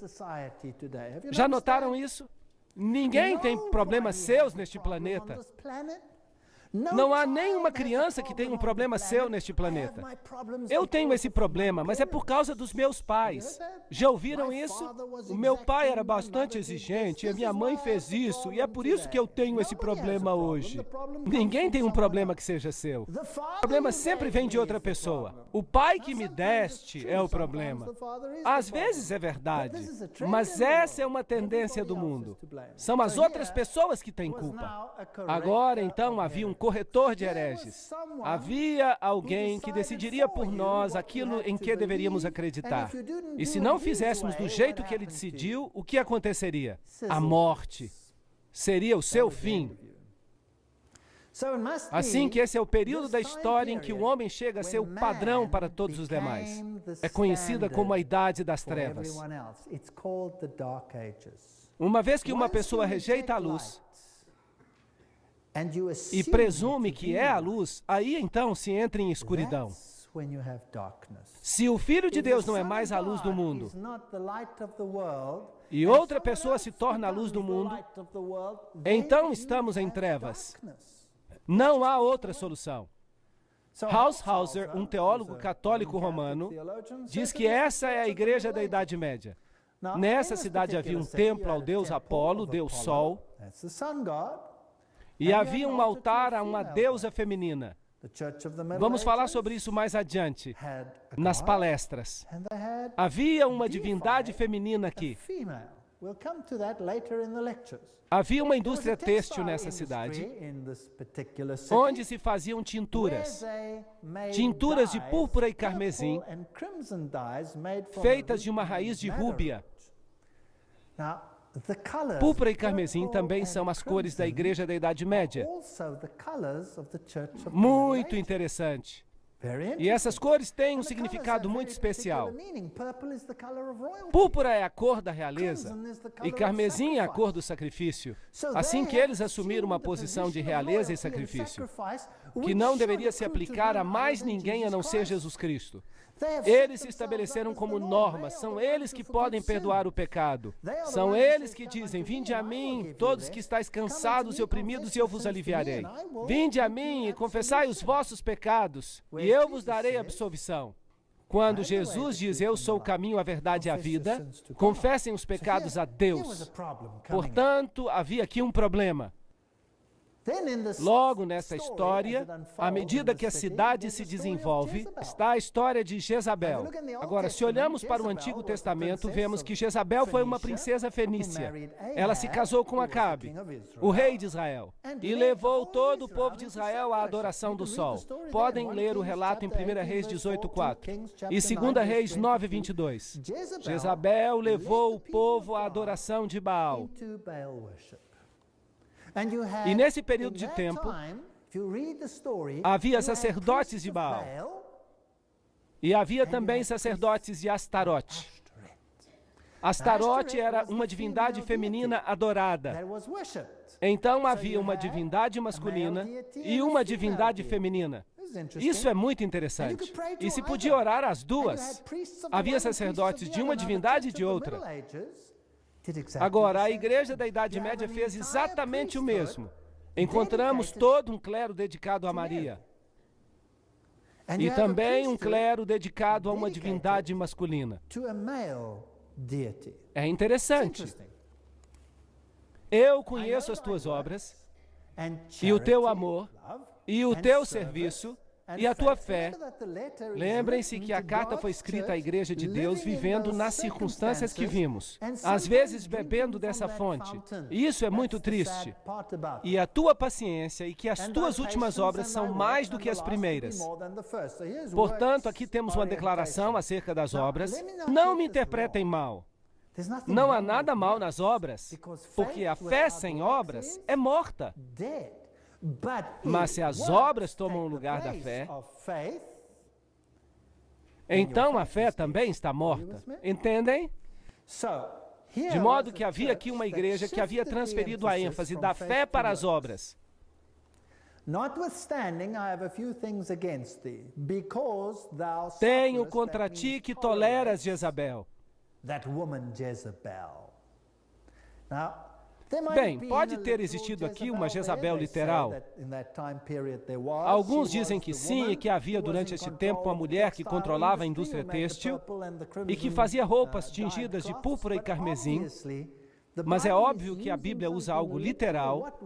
Já notaram isso? Ninguém tem problemas seus neste planeta. Não há nenhuma criança que tenha um problema seu neste planeta. Eu tenho esse problema, mas é por causa dos meus pais. Já ouviram isso? O meu pai era bastante exigente, e a minha mãe fez isso, e é por isso que eu tenho esse problema hoje. Ninguém tem um problema que seja seu. O problema sempre vem de outra pessoa. O pai que me deste é o problema. Às vezes é verdade, mas essa é uma tendência do mundo. São as outras pessoas que têm culpa. Agora, então, havia um corretor de hereges. Havia alguém que decidiria por nós aquilo em que deveríamos acreditar. E se não fizéssemos do jeito que ele decidiu, o que aconteceria? A morte. Seria o seu fim. Assim que esse é o período da história em que o homem chega a ser o padrão para todos os demais. É conhecida como a Idade das Trevas. Uma vez que uma pessoa rejeita a luz e presume que é a luz, aí então se entra em escuridão. Se o Filho de Deus não é mais a luz do mundo, e outra pessoa se torna a luz do mundo, então estamos em trevas. Não há outra solução. Hauser, um teólogo católico romano, diz que essa é a igreja da Idade Média. Nessa cidade havia um templo ao deus Apolo, deus Sol, e havia um altar a uma deusa feminina. Vamos falar sobre isso mais adiante, nas palestras. Havia uma divindade feminina aqui. Havia uma indústria têxtil nessa cidade, onde se faziam tinturas. Tinturas de púrpura e carmesim, feitas de uma raiz de rúbia. Púrpura e carmesim também são as cores da Igreja da Idade Média. Muito interessante. E essas cores têm um significado muito especial. Púrpura é a cor da realeza e carmesim é a cor do sacrifício. Assim que eles assumiram uma posição de realeza e sacrifício, que não deveria se aplicar a mais ninguém a não ser Jesus Cristo. Eles se estabeleceram como normas, são eles que podem perdoar o pecado. São eles que dizem, vinde a mim, todos que estáis cansados e oprimidos, e eu vos aliviarei. Vinde a mim e confessai os vossos pecados, e eu vos darei absolvição. Quando Jesus diz, eu sou o caminho, a verdade e a vida, confessem os pecados a Deus. Portanto, havia aqui um problema. Logo nesta história, à medida que a cidade se desenvolve, está a história de Jezabel. Agora, se olhamos para o Antigo Testamento, vemos que Jezabel foi uma princesa fenícia. Ela se casou com Acabe, o rei de Israel, e levou todo o povo de Israel à adoração do sol. Podem ler o relato em 1 Reis 18:4 e 2 Reis 9:22. Jezabel levou o povo à adoração de Baal. E nesse período de tempo, havia sacerdotes de Baal. E havia também sacerdotes de Astarote. Astarote era uma divindade feminina adorada. Então havia uma divindade masculina e uma divindade feminina. Isso é muito interessante. E se podia orar às duas. Havia sacerdotes de uma divindade e de outra. Agora, a Igreja da Idade Média fez exatamente o mesmo. Encontramos todo um clero dedicado a Maria. E também um clero dedicado a uma divindade masculina. É interessante. Eu conheço as tuas obras, e o teu amor, e o teu serviço, e a tua fé. Lembrem-se que a carta foi escrita à Igreja de Deus vivendo nas circunstâncias que vimos, às vezes bebendo dessa fonte. E isso é muito triste. E a tua paciência e que as tuas últimas obras são mais do que as primeiras. Portanto, aqui temos uma declaração acerca das obras. Não me interpretem mal. Não há nada mal nas obras, porque a fé sem obras é morta. Mas se as obras tomam o lugar da fé, então a fé também está morta. Entendem? De modo que havia aqui uma igreja que havia transferido a ênfase da fé para as obras. Tenho contra ti que toleras Jezabel. Bem, pode ter existido aqui uma Jezabel literal. Alguns dizem que sim, e que havia durante este tempo uma mulher que controlava a indústria têxtil e que fazia roupas tingidas de púrpura e carmesim. Mas é óbvio que a Bíblia usa algo literal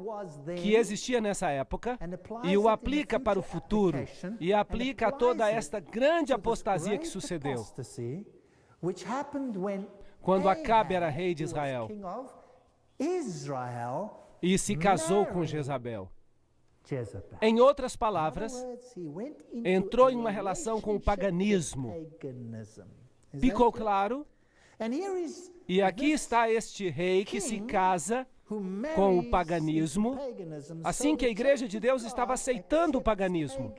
que existia nessa época e o aplica para o futuro e aplica a toda esta grande apostasia que sucedeu quando Acabe era rei de Israel e se casou com Jezabel. Em outras palavras, entrou em uma relação com o paganismo. Ficou claro? E aqui está este rei que se casa com o paganismo, assim que a Igreja de Deus estava aceitando o paganismo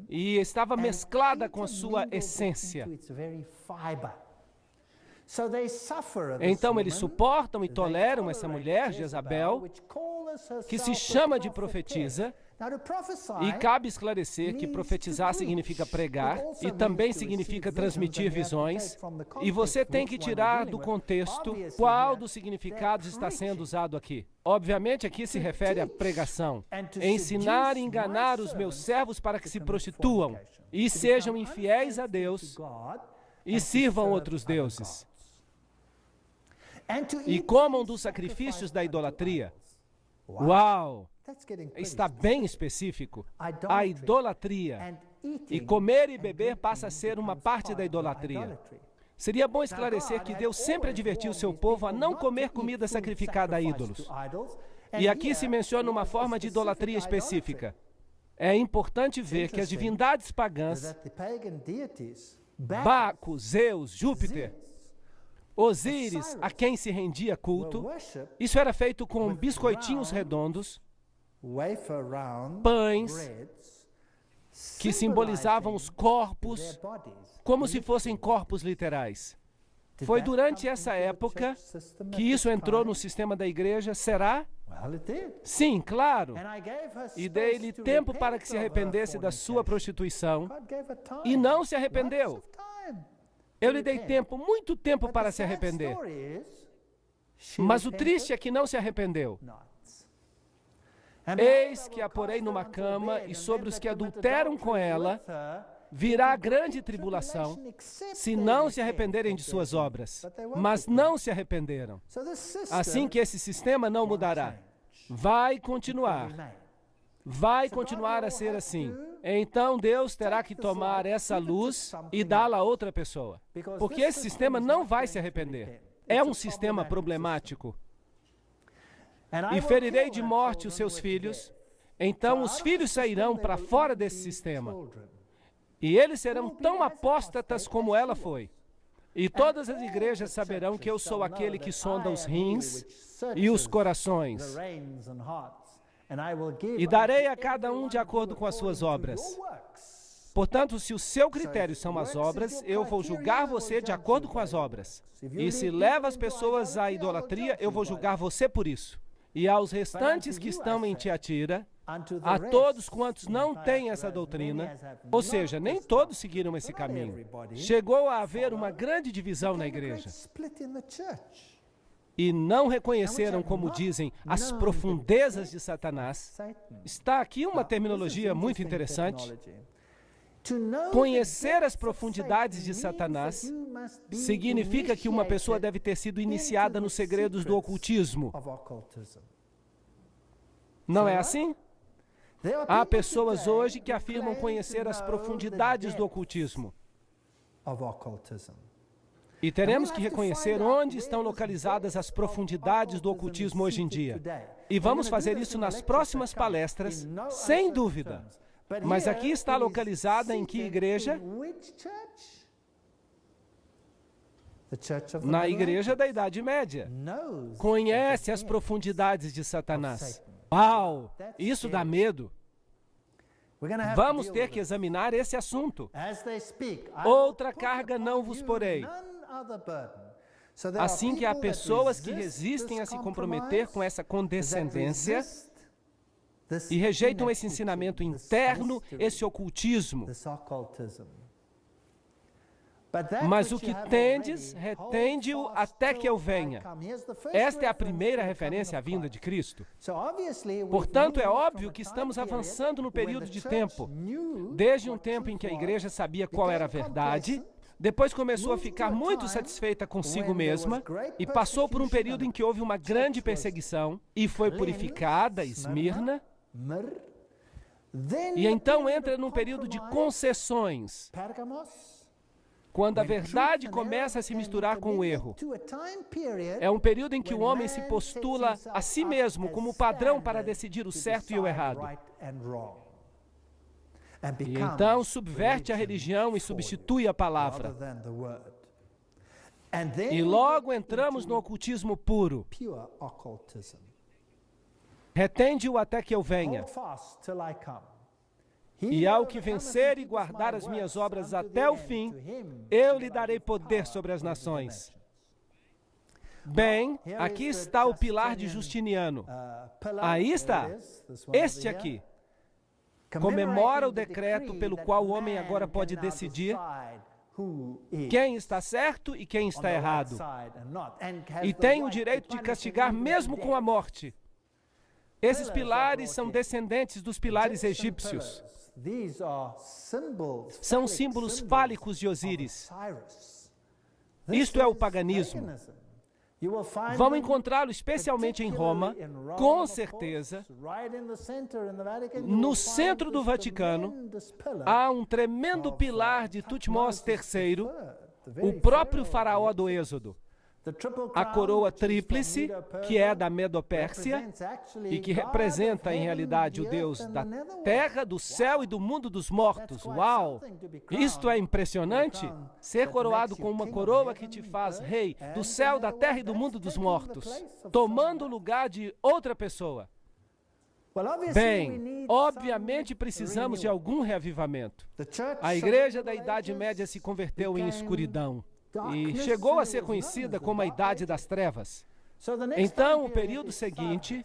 e estava mesclada com a sua essência. Então eles suportam e toleram essa mulher, Jezabel, que se chama de profetisa, e cabe esclarecer que profetizar significa pregar e também significa transmitir visões, e você tem que tirar do contexto qual dos significados está sendo usado aqui. Obviamente aqui se refere à pregação, ensinar e enganar os meus servos para que se prostituam e sejam infiéis a Deus e sirvam outros deuses, e comam dos sacrifícios da idolatria. Uau! Está bem específico. A idolatria. E comer e beber passa a ser uma parte da idolatria. Seria bom esclarecer que Deus sempre advertiu o seu povo a não comer comida sacrificada a ídolos. E aqui se menciona uma forma de idolatria específica. É importante ver que as divindades pagãs, Baco, Zeus, Júpiter, Osíris, a quem se rendia culto, isso era feito com biscoitinhos redondos, pães que simbolizavam os corpos, como se fossem corpos literais. Foi durante essa época que isso entrou no sistema da igreja, será? Sim, claro. E dei-lhe tempo para que se arrependesse da sua prostituição, e não se arrependeu. Eu lhe dei tempo, muito tempo para se arrepender. Mas o triste é que não se arrependeu. Eis que a porei numa cama, e sobre os que adulteram com ela virá grande tribulação, se não se arrependerem de suas obras. Mas não se arrependeram. Assim que esse sistema não mudará. Vai continuar a ser assim. Então Deus terá que tomar essa luz e dá-la a outra pessoa. Porque esse sistema não vai se arrepender. É um sistema problemático. E ferirei de morte os seus filhos. Então os filhos sairão para fora desse sistema. E eles serão tão apóstatas como ela foi. E todas as igrejas saberão que eu sou aquele que sonda os rins e os corações. E darei a cada um de acordo com as suas obras. Portanto, se o seu critério são as obras, eu vou julgar você de acordo com as obras. E se leva as pessoas à idolatria, eu vou julgar você por isso. E aos restantes que estão em Tiatira, a todos quantos não têm essa doutrina, ou seja, nem todos seguiram esse caminho, chegou a haver uma grande divisão na igreja. E não reconheceram, como dizem, as profundezas de Satanás. Está aqui uma terminologia muito interessante. Conhecer as profundidades de Satanás significa que uma pessoa deve ter sido iniciada nos segredos do ocultismo. Não é assim? Há pessoas hoje que afirmam conhecer as profundidades do ocultismo. E teremos que reconhecer onde estão localizadas as profundidades do ocultismo hoje em dia. E vamos fazer isso nas próximas palestras, sem dúvida. Mas aqui está localizada em que igreja? Na igreja da Idade Média. Conhece as profundidades de Satanás. Uau! Isso dá medo. Vamos ter que examinar esse assunto. Outra carga não vos porei. Assim que há pessoas que resistem a se comprometer com essa condescendência e rejeitam esse ensinamento interno, esse ocultismo. Mas o que tendes, retende-o até que eu venha. Esta é a primeira referência à vinda de Cristo. Portanto, é óbvio que estamos avançando no período de tempo. Desde um tempo em que a igreja sabia qual era a verdade, depois começou a ficar muito satisfeita consigo mesma e passou por um período em que houve uma grande perseguição e foi purificada, Esmirna, e então entra num período de concessões, quando a verdade começa a se misturar com o erro. É um período em que o homem se postula a si mesmo como padrão para decidir o certo e o errado. E então subverte a religião e substitui a palavra. E logo entramos no ocultismo puro. Retende-o até que eu venha. E ao que vencer e guardar as minhas obras até o fim, eu lhe darei poder sobre as nações. Bem, aqui está o pilar de Justiniano. Aí está, este aqui. Comemora o decreto pelo qual o homem agora pode decidir quem está certo e quem está errado. E tem o direito de castigar mesmo com a morte. Esses pilares são descendentes dos pilares egípcios. São símbolos fálicos de Osíris. Isto é o paganismo. Vão encontrá-lo especialmente em Roma, com certeza. No centro do Vaticano, há um tremendo pilar de Tutmós III, o próprio faraó do Êxodo. A coroa tríplice, que é da Medo-Pérsia, e que representa, em realidade, o Deus da terra, do céu e do mundo dos mortos. Uau! Isto é impressionante? Ser coroado com uma coroa que te faz rei do céu, da terra e do mundo dos mortos, tomando o lugar de outra pessoa. Bem, obviamente precisamos de algum reavivamento. A igreja da Idade Média se converteu em escuridão e chegou a ser conhecida como a Idade das Trevas. Então, o período seguinte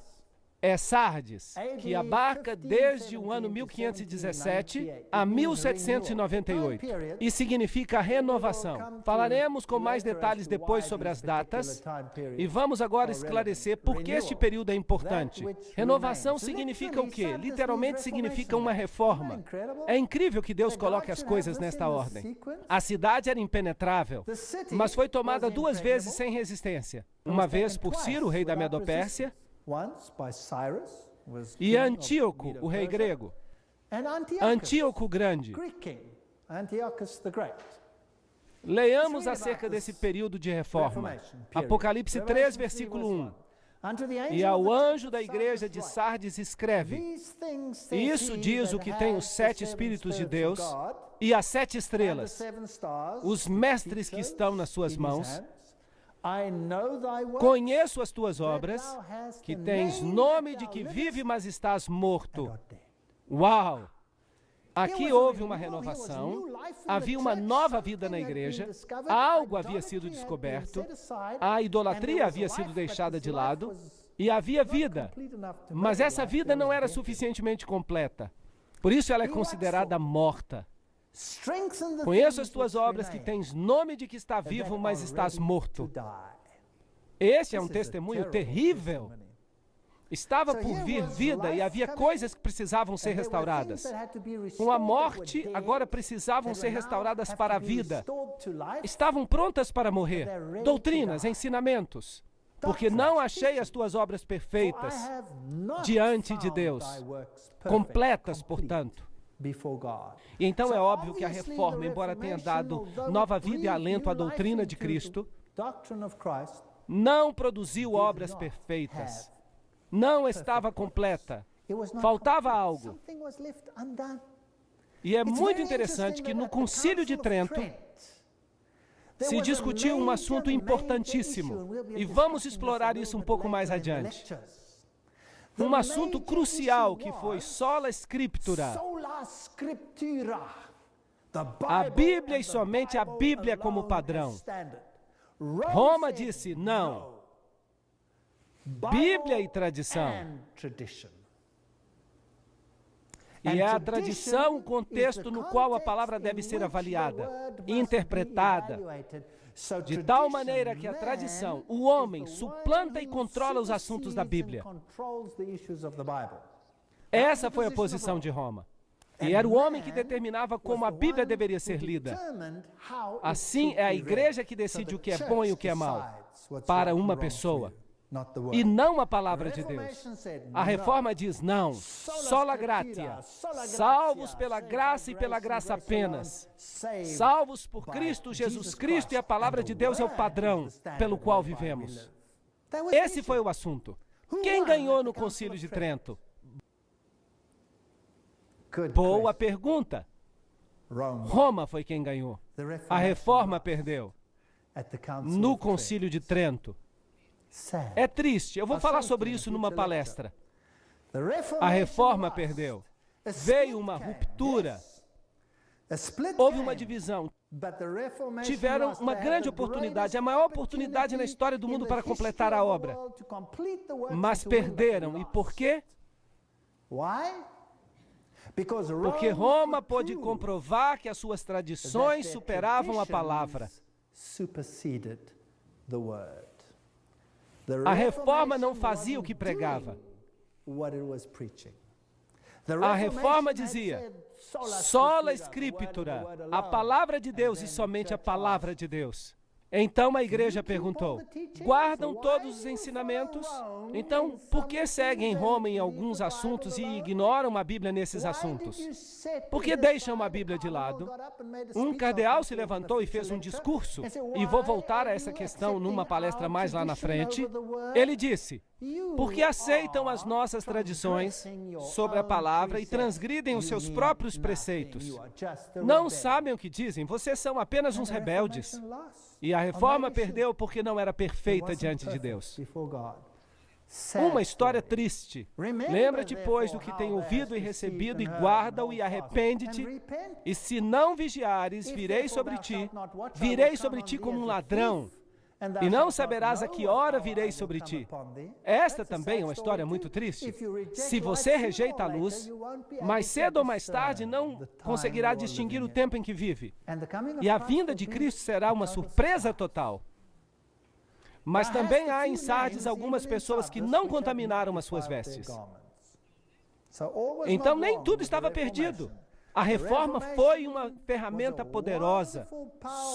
é Sardes, que abarca desde o ano 1517 a 1798 e significa renovação. Falaremos com mais detalhes depois sobre as datas e vamos agora esclarecer por que este período é importante. Renovação significa o quê? Literalmente significa uma reforma. É incrível que Deus coloque as coisas nesta ordem. A cidade era impenetrável, mas foi tomada 2 vezes sem resistência. Uma vez por Ciro, rei da Medo-Pérsia, e Antíoco, o rei grego. Antíoco Grande. Leiamos acerca desse período de reforma. Apocalipse 3, versículo 1. E ao anjo da igreja de Sardes escreve: Isso diz o que tem os 7 Espíritos de Deus e as 7 estrelas, os mestres que estão nas suas mãos. Conheço as tuas obras, que tens nome de que vive, mas estás morto. Uau! Aqui houve uma renovação, havia uma nova vida na igreja, algo havia sido descoberto, a idolatria havia sido deixada de lado e havia vida, mas essa vida não era suficientemente completa. Por isso ela é considerada morta. Conheço as tuas obras, que tens nome de que está vivo, mas estás morto. Esse é um testemunho terrível. Estava por vir vida e havia coisas que precisavam ser restauradas. Com a morte, agora precisavam ser restauradas para a vida. Estavam prontas para morrer. Doutrinas, ensinamentos. Porque não achei as tuas obras perfeitas diante de Deus. Completas, portanto. E então é óbvio que a reforma, embora tenha dado nova vida e alento à doutrina de Cristo, não produziu obras perfeitas. Não estava completa. Faltava algo. E é muito interessante que no Concílio de Trento se discutiu um assunto importantíssimo. E vamos explorar isso um pouco mais adiante. Um assunto crucial que foi sola scriptura. A Bíblia e somente a Bíblia como padrão. Roma disse não. Bíblia e tradição. E é a tradição, o contexto no qual a palavra deve ser avaliada, interpretada, de tal maneira que a tradição, o homem, suplanta e controla os assuntos da Bíblia. Essa foi a posição de Roma. E era o homem que determinava como a Bíblia deveria ser lida. Assim, é a igreja que decide o que é bom e o que é mal para uma pessoa, e não a palavra de Deus. A Reforma diz não, sola gratia, salvos pela graça e pela graça apenas. Salvos por Cristo, Jesus Cristo, e a palavra de Deus é o padrão pelo qual vivemos. Esse foi o assunto. Quem ganhou no Concílio de Trento? Boa pergunta. Roma foi quem ganhou. A Reforma perdeu no Concílio de Trento. É triste. Eu vou falar sobre isso numa palestra. A Reforma perdeu. Veio uma ruptura. Houve uma divisão. Tiveram uma grande oportunidade, a maior oportunidade na história do mundo para completar a obra. Mas perderam. E por quê? Porque Roma pôde comprovar que as suas tradições superavam a palavra. A Reforma não fazia o que pregava. A Reforma dizia, sola Scriptura, a palavra de Deus e somente a palavra de Deus. Então a igreja perguntou, guardam todos os ensinamentos? Então, por que seguem Roma em alguns assuntos e ignoram a Bíblia nesses assuntos? Por que deixam a Bíblia de lado? Um cardeal se levantou e fez um discurso, e vou voltar a essa questão numa palestra mais lá na frente. Ele disse, porque aceitam as nossas tradições sobre a palavra e transgridem os seus próprios preceitos. Não sabem o que dizem, vocês são apenas uns rebeldes. E a Reforma perdeu porque não era perfeita diante de Deus. Uma história triste. Lembra-te, pois, do que tem ouvido e recebido, e guarda-o e arrepende-te. E se não vigiares, virei sobre ti como um ladrão. E não saberás a que hora virei sobre ti. Esta também é uma história muito triste. Se você rejeita a luz, mais cedo ou mais tarde não conseguirá distinguir o tempo em que vive. E a vinda de Cristo será uma surpresa total. Mas também há em Sardes algumas pessoas que não contaminaram as suas vestes. Então nem tudo estava perdido. A Reforma foi uma ferramenta poderosa,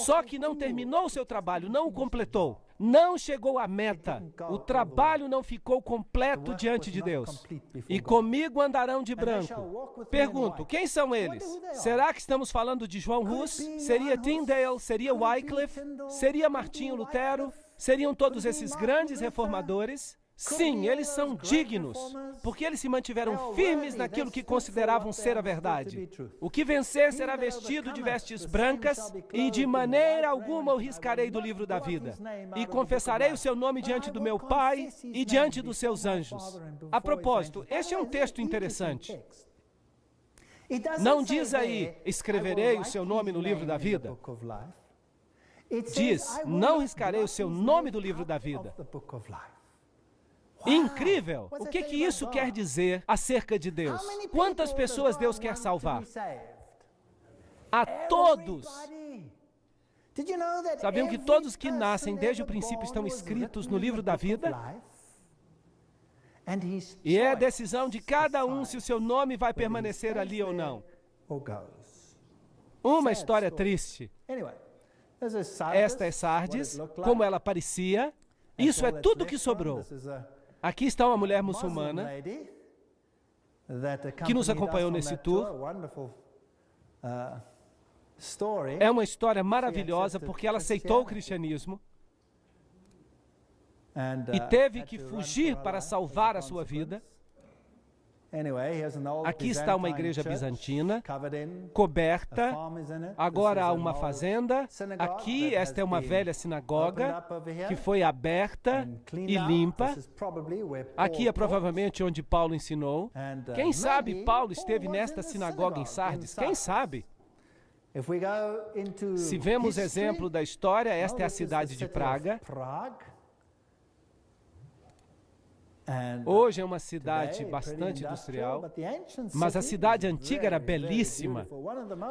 só que não terminou o seu trabalho, não o completou, não chegou à meta. O trabalho não ficou completo diante de Deus. E comigo andarão de branco. Pergunto, quem são eles? Será que estamos falando de João Hus? Seria Tyndale? Seria Wycliffe? Seria Martinho Lutero? Seriam todos esses grandes reformadores? Sim, eles são dignos, porque eles se mantiveram firmes naquilo que consideravam ser a verdade. O que vencer será vestido de vestes brancas, e de maneira alguma o riscarei do livro da vida. E confessarei o seu nome diante do meu Pai e diante dos seus anjos. A propósito, este é um texto interessante. Não diz aí, escreverei o seu nome no livro da vida. Diz, não riscarei o seu nome do livro da vida. Incrível! O que isso quer dizer acerca de Deus? Quantas pessoas Deus quer salvar? A todos! Sabiam que todos que nascem desde o princípio estão escritos no livro da vida? E é a decisão de cada um se o seu nome vai permanecer ali ou não. Uma história triste. Esta é Sardes, como ela parecia. Isso é tudo que sobrou. Aqui está uma mulher muçulmana que nos acompanhou nesse tour. É uma história maravilhosa porque ela aceitou o cristianismo e teve que fugir para salvar a sua vida. Aqui está uma igreja bizantina, coberta, agora há uma fazenda. Aqui, esta é uma velha sinagoga que foi aberta e limpa. Aqui é provavelmente onde Paulo ensinou. Quem sabe Paulo esteve nesta sinagoga em Sardes? Quem sabe? Se vemos exemplo da história, esta é a cidade de Praga. Hoje é uma cidade bastante industrial, mas a cidade antiga era belíssima.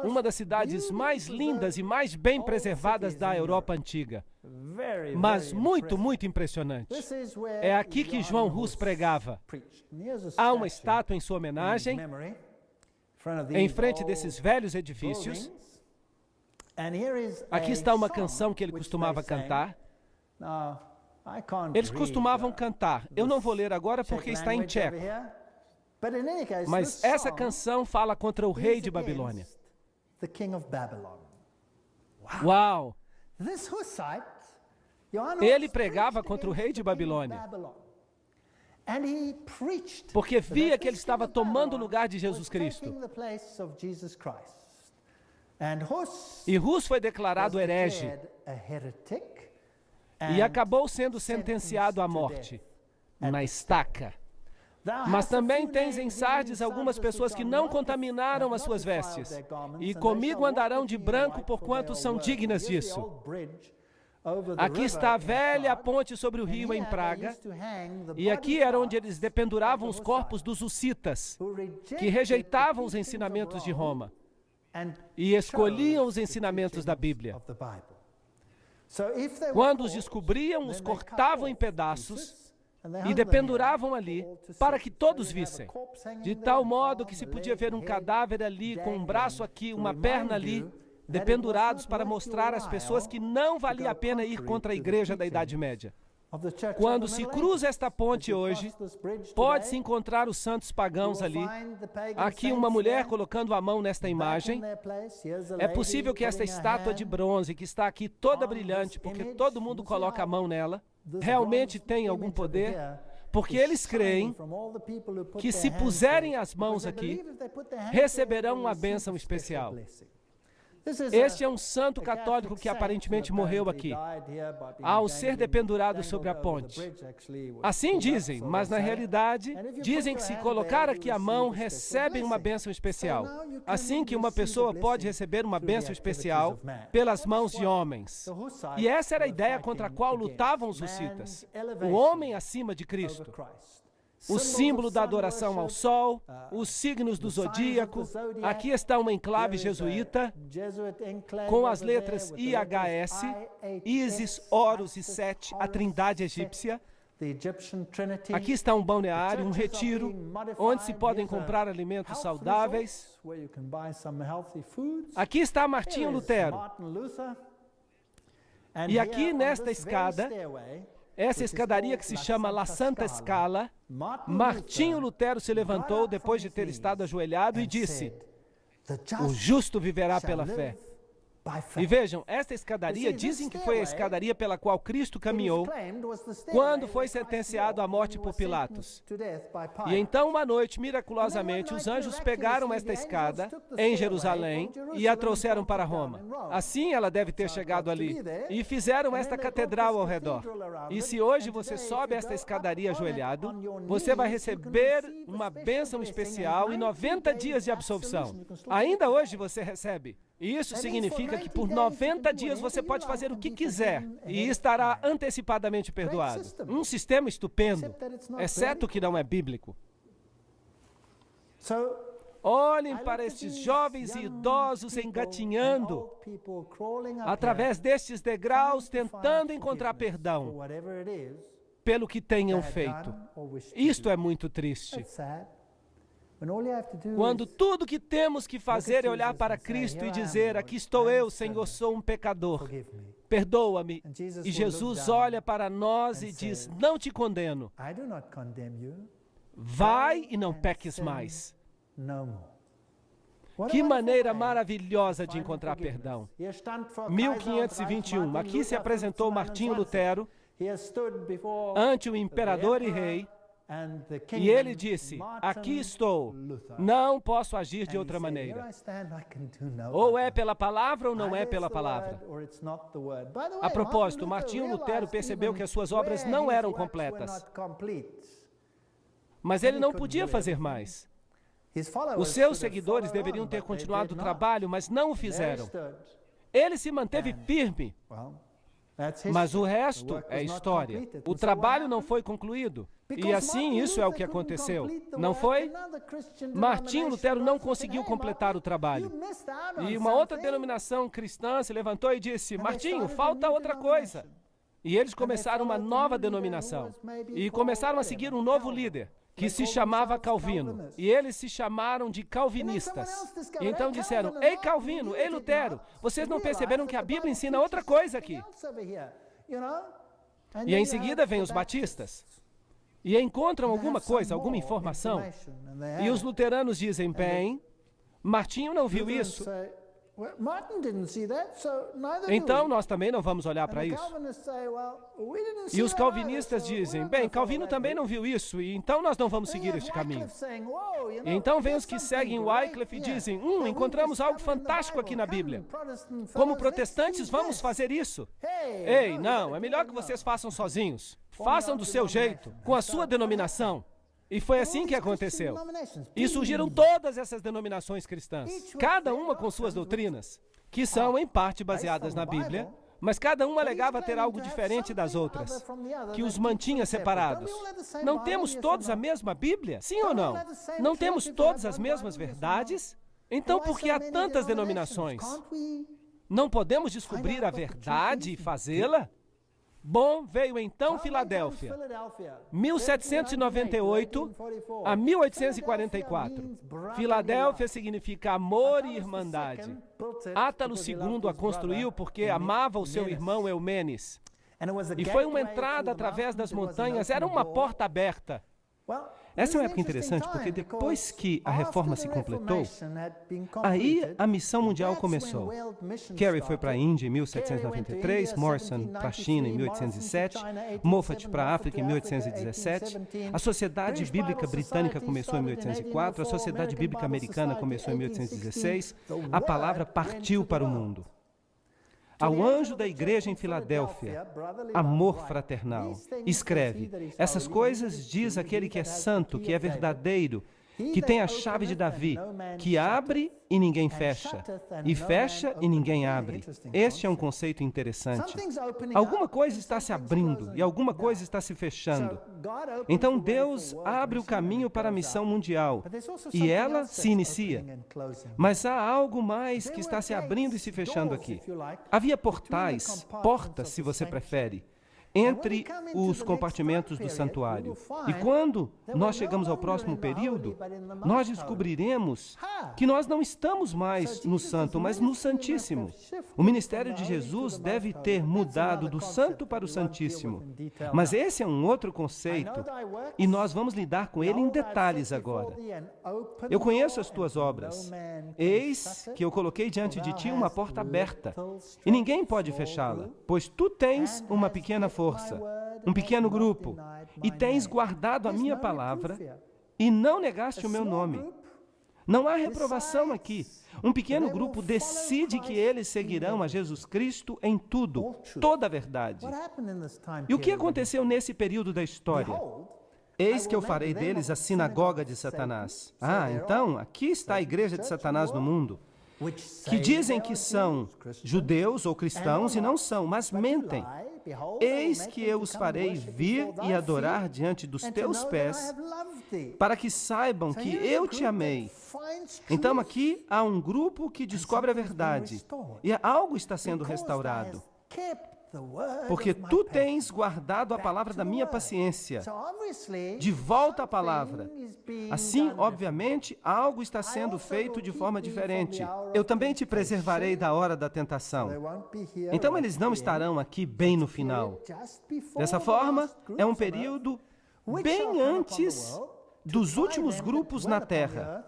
Uma das cidades mais lindas e mais bem preservadas da Europa antiga. Mas muito, muito impressionante. É aqui que João Hus pregava. Há uma estátua em sua homenagem, em frente desses velhos edifícios. Aqui está uma canção que ele costumava cantar. Eles costumavam cantar. Eu não vou ler agora porque está em tcheco. Mas essa canção fala contra o rei de Babilônia. Uau! Ele pregava contra o rei de Babilônia. Porque via que ele estava tomando o lugar de Jesus Cristo. E Hus foi declarado herege. E acabou sendo sentenciado à morte, na estaca. Mas também tens em Sardes algumas pessoas que não contaminaram as suas vestes, e comigo andarão de branco, porquanto são dignas disso. Aqui está a velha ponte sobre o rio em Praga, e aqui era onde eles dependuravam os corpos dos hussitas, que rejeitavam os ensinamentos de Roma, e escolhiam os ensinamentos da Bíblia. Quando os descobriam, os cortavam em pedaços e dependuravam ali para que todos vissem. De tal modo que se podia ver um cadáver ali, com um braço aqui, uma perna ali, dependurados para mostrar às pessoas que não valia a pena ir contra a igreja da Idade Média. Quando se cruza esta ponte hoje, pode-se encontrar os santos pagãos ali. Aqui uma mulher colocando a mão nesta imagem. É possível que esta estátua de bronze, que está aqui toda brilhante, porque todo mundo coloca a mão nela, realmente tem algum poder, porque eles creem que se puserem as mãos aqui, receberão uma bênção especial. Este é um santo católico que aparentemente morreu aqui, ao ser dependurado sobre a ponte. Assim dizem, mas na realidade, dizem que se colocar aqui a mão, recebem uma bênção especial. Assim que uma pessoa pode receber uma bênção especial pelas mãos de homens. E essa era a ideia contra a qual lutavam os hussitas. O homem acima de Cristo. O símbolo da adoração ao sol, os signos do zodíaco. Aqui está uma enclave jesuíta com as letras IHS, Isis, Horus e Set, a trindade egípcia. Aqui está um balneário, um retiro, onde se podem comprar alimentos saudáveis. Aqui está Martinho Lutero. E aqui nesta escada, essa escadaria que se chama La Santa Scala, Martinho Lutero se levantou depois de ter estado ajoelhado e disse: o justo viverá pela fé. E vejam, esta escadaria, dizem que foi a escadaria pela qual Cristo caminhou quando foi sentenciado à morte por Pilatos. E então, uma noite, miraculosamente, os anjos pegaram esta escada em Jerusalém e a trouxeram para Roma. Assim ela deve ter chegado ali. E fizeram esta catedral ao redor. E se hoje você sobe esta escadaria ajoelhado, você vai receber uma bênção especial e 90 dias de absolvição. Ainda hoje você recebe. E isso significa que por 90 dias você pode fazer o que quiser e estará antecipadamente perdoado. Um sistema estupendo, exceto que não é bíblico. Olhem para estes jovens e idosos engatinhando através destes degraus, tentando encontrar perdão pelo que tenham feito. Isto é muito triste. Quando tudo que temos que fazer é olhar para Cristo e dizer: aqui estou eu, Senhor, sou um pecador, perdoa-me. E Jesus olha para nós e diz: não te condeno. Vai e não peques mais. Que maneira maravilhosa de encontrar perdão. 1521, aqui se apresentou Martinho Lutero ante o imperador e rei. E ele disse: aqui estou, não posso agir de outra maneira. Ou é pela palavra ou não é pela palavra. A propósito, Martinho Lutero percebeu que as suas obras não eram completas. Mas ele não podia fazer mais. Os seus seguidores deveriam ter continuado o trabalho, mas não o fizeram. Ele se manteve firme. Mas o resto é história. O trabalho não foi concluído. E assim isso é o que aconteceu. Não foi? Martinho Lutero não conseguiu completar o trabalho. E uma outra denominação cristã se levantou e disse: Martinho, falta outra coisa. E eles começaram uma nova denominação. E começaram a seguir um novo líder, que se chamava Calvino. E eles se chamaram de calvinistas. E então disseram: Ei Calvino, ei Lutero, vocês não perceberam que a Bíblia ensina outra coisa aqui? E em seguida vêm os batistas. E encontram alguma coisa, alguma informação. E os luteranos dizem: bem, Martinho não viu isso. Então nós também não vamos olhar para isso. E os calvinistas dizem: bem, Calvino também não viu isso, e então nós não vamos seguir este caminho. E então vem os que seguem Wycliffe e dizem: encontramos algo fantástico aqui na Bíblia. Como protestantes vamos fazer isso. Ei, não, é melhor que vocês façam sozinhos. Façam do seu jeito, com a sua denominação. E foi assim que aconteceu. E surgiram todas essas denominações cristãs, cada uma com suas doutrinas, que são em parte baseadas na Bíblia, mas cada uma alegava ter algo diferente das outras, que os mantinha separados. Não temos todos a mesma Bíblia? Sim ou não? Não temos todas as mesmas verdades? Então por que há tantas denominações? Não podemos descobrir a verdade e fazê-la? Bom, veio então Filadélfia, 1798 a 1844. Filadélfia significa amor e irmandade. Átalo II a construiu porque amava o seu irmão Eumenes. E foi uma entrada através das montanhas, era uma porta aberta. Essa é uma época interessante porque depois que a reforma se completou, aí a missão mundial começou. Carey foi para a Índia em 1793, Morrison para a China em 1807, Moffat para a África em 1817, a Sociedade Bíblica Britânica começou em 1804, a Sociedade Bíblica Americana começou em 1816, a palavra partiu para o mundo. Ao anjo da igreja em Filadélfia, amor fraternal, escreve: essas coisas diz aquele que é santo, que é verdadeiro, que tem a chave de Davi, que abre e ninguém fecha, e fecha e ninguém abre. Este é um conceito interessante. Alguma coisa está se abrindo e alguma coisa está se fechando. Então Deus abre o caminho para a missão mundial e ela se inicia. Mas há algo mais que está se abrindo e se fechando aqui. Havia portais, portas, se você prefere, entre os compartimentos do santuário. E quando nós chegamos ao próximo período, nós descobriremos que nós não estamos mais no santo, mas no santíssimo. O ministério de Jesus deve ter mudado do santo para o santíssimo. Mas esse é um outro conceito e nós vamos lidar com ele em detalhes agora. Eu conheço as tuas obras. Eis que eu coloquei diante de ti uma porta aberta e ninguém pode fechá-la, pois tu tens uma pequena força, um pequeno grupo, e tens guardado a minha palavra e não negaste o meu nome. Não há reprovação aqui. Um pequeno grupo decide que eles seguirão a Jesus Cristo em tudo, toda a verdade. E o que aconteceu nesse período da história? Eis que eu farei deles a sinagoga de Satanás. Então, aqui está a igreja de Satanás no mundo, que dizem que são judeus ou cristãos e não são, mas mentem. Eis que eu os farei vir e adorar diante dos teus pés, para que saibam que eu te amei. Então aqui há um grupo que descobre a verdade, e algo está sendo restaurado. Porque tu tens guardado a palavra da minha paciência. De volta à palavra. Assim, obviamente, algo está sendo feito de forma diferente. Eu também te preservarei da hora da tentação. Então eles não estarão aqui bem no final. Dessa forma, é um período bem antes dos últimos grupos na terra,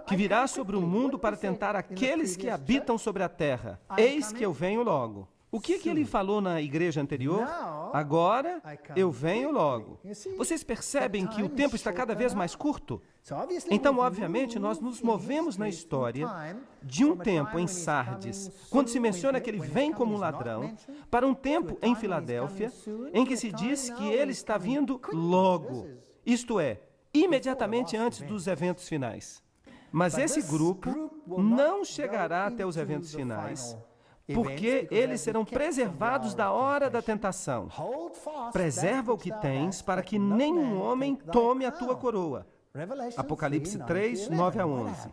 que virá sobre o mundo para tentar aqueles que habitam sobre a terra. Eis que eu venho logo. O que ele falou na igreja anterior? Agora eu venho logo. Vocês percebem que o tempo está cada vez mais curto? Então, obviamente, nós nos movemos na história de um tempo em Sardes, quando se menciona que ele vem como um ladrão, para um tempo em Filadélfia, em que se diz que ele está vindo logo, isto é, imediatamente antes dos eventos finais. Mas esse grupo não chegará até os eventos finais, porque eles serão preservados da hora da tentação. Preserva o que tens, para que nenhum homem tome a tua coroa. Apocalipse 3, 9 a 11.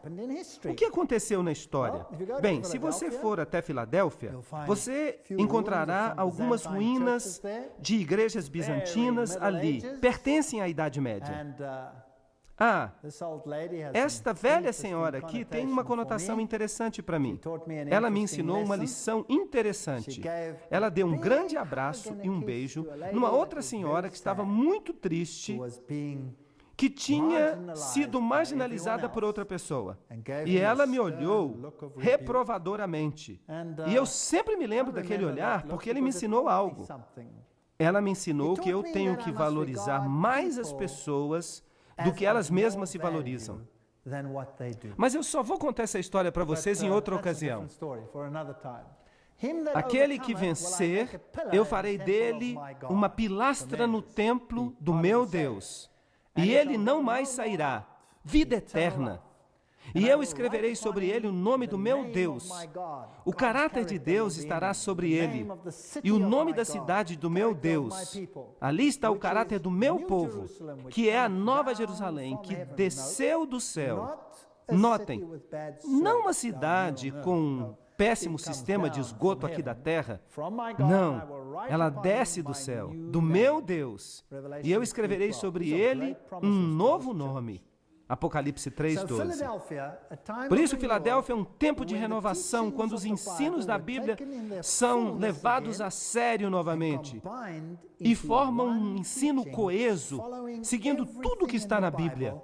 O que aconteceu na história? Bem, se você for até Filadélfia, você encontrará algumas ruínas de igrejas bizantinas ali. Pertencem à Idade Média. Esta velha senhora aqui tem uma conotação interessante para mim. Ela me ensinou uma lição interessante. Ela deu um grande abraço e um beijo numa outra senhora que estava muito triste, que tinha sido marginalizada por outra pessoa. E ela me olhou reprovadoramente. E eu sempre me lembro daquele olhar, porque ele me ensinou algo. Ela me ensinou que eu tenho que valorizar mais as pessoas do que elas mesmas se valorizam. Mas eu só vou contar essa história para vocês em outra ocasião. Aquele que vencer, eu farei dele uma pilastra no templo do meu Deus. E ele não mais sairá. Vida eterna. E eu escreverei sobre ele o nome do meu Deus. O caráter de Deus estará sobre ele. E o nome da cidade do meu Deus. Ali está o caráter do meu povo, que é a Nova Jerusalém, que desceu do céu. Notem, não uma cidade com um péssimo sistema de esgoto aqui da terra. Não, ela desce do céu, do meu Deus. E eu escreverei sobre ele um novo nome. Apocalipse 3:12. Por isso, Filadélfia é um tempo de renovação, quando os ensinos da Bíblia são levados a sério novamente e formam um ensino coeso, seguindo tudo o que está na Bíblia.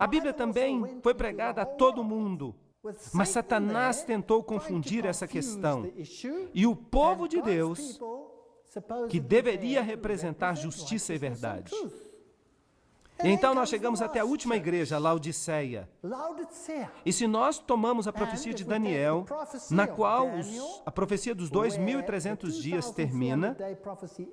A Bíblia também foi pregada a todo mundo, mas Satanás tentou confundir essa questão. E o povo de Deus, que deveria representar justiça e verdade. Então nós chegamos até a última igreja, Laodiceia. E se nós tomamos a profecia de Daniel, na qual a profecia dos 2.300 dias termina,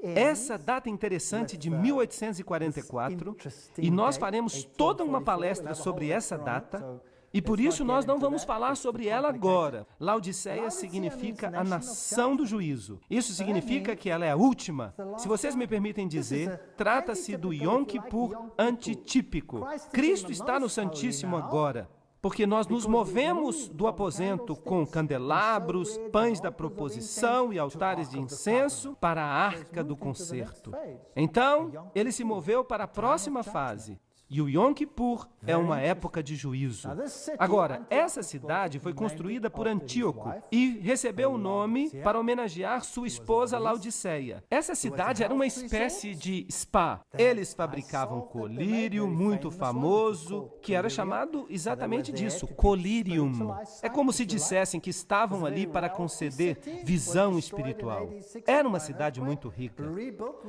essa data interessante de 1844, e nós faremos toda uma palestra sobre essa data, e por isso nós não vamos falar sobre ela agora. Laodiceia significa a nação do juízo. Isso significa que ela é a última. Se vocês me permitem dizer, trata-se do Yom Kippur antitípico. Cristo está no Santíssimo agora, porque nós nos movemos do aposento com candelabros, pães da proposição e altares de incenso para a arca do concerto. Então, ele se moveu para a próxima fase. E o Yom Kippur é uma época de juízo. Agora, essa cidade foi construída por Antíoco e recebeu o nome para homenagear sua esposa Laodiceia. Essa cidade era uma espécie de spa. Eles fabricavam colírio muito famoso, que era chamado exatamente disso, colírium. É como se dissessem que estavam ali para conceder visão espiritual. Era uma cidade muito rica,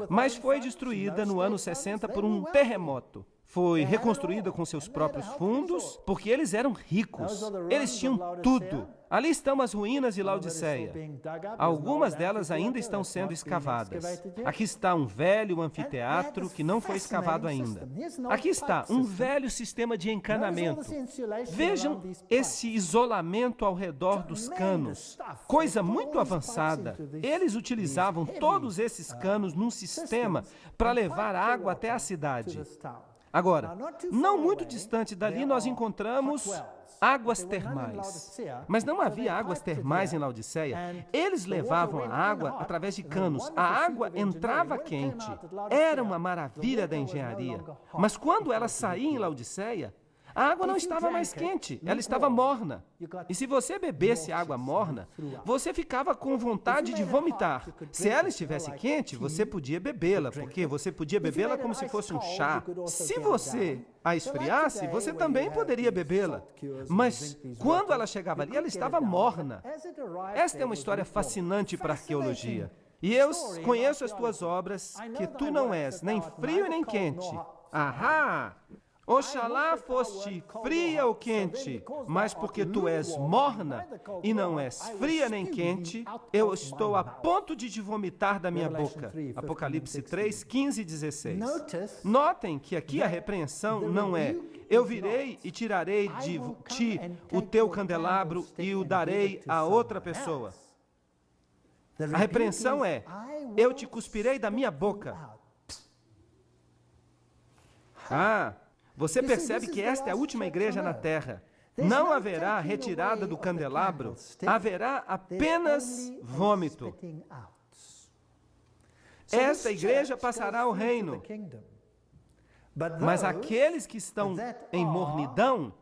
mas foi destruída no ano 60 por um terremoto. Foi reconstruída com seus próprios fundos, porque eles eram ricos. Eles tinham tudo. Ali estão as ruínas de Laodiceia. Algumas delas ainda estão sendo escavadas. Aqui está um velho anfiteatro que não foi escavado ainda. Aqui está um velho sistema de encanamento. Vejam esse isolamento ao redor dos canos. Coisa muito avançada. Eles utilizavam todos esses canos num sistema para levar água até a cidade. Agora, não muito distante dali, nós encontramos águas termais. Mas não havia águas termais em Laodiceia. Eles levavam a água através de canos. A água entrava quente. Era uma maravilha da engenharia. Mas quando ela saía em Laodiceia, a água não estava mais quente, ela estava morna. E se você bebesse água morna, você ficava com vontade de vomitar. Se ela estivesse quente, você podia bebê-la, porque você podia bebê-la como se fosse um chá. Se você a esfriasse, você também poderia bebê-la. Mas quando ela chegava ali, ela estava morna. Esta é uma história fascinante para a arqueologia. E eu conheço as tuas obras, que tu não és nem frio nem quente. Ahá! Oxalá foste fria ou quente, mas porque tu és morna e não és fria nem quente, eu estou a ponto de te vomitar da minha boca. Apocalipse 3, 15 e 16. Notem que aqui a repreensão não é: eu virei e tirarei de ti o teu candelabro e o darei a outra pessoa. A repreensão é: eu te cuspirei da minha boca. Você percebe que esta é a última igreja na terra. Não haverá retirada do candelabro, haverá apenas vômito. Esta igreja passará ao reino. Mas aqueles que estão em mornidão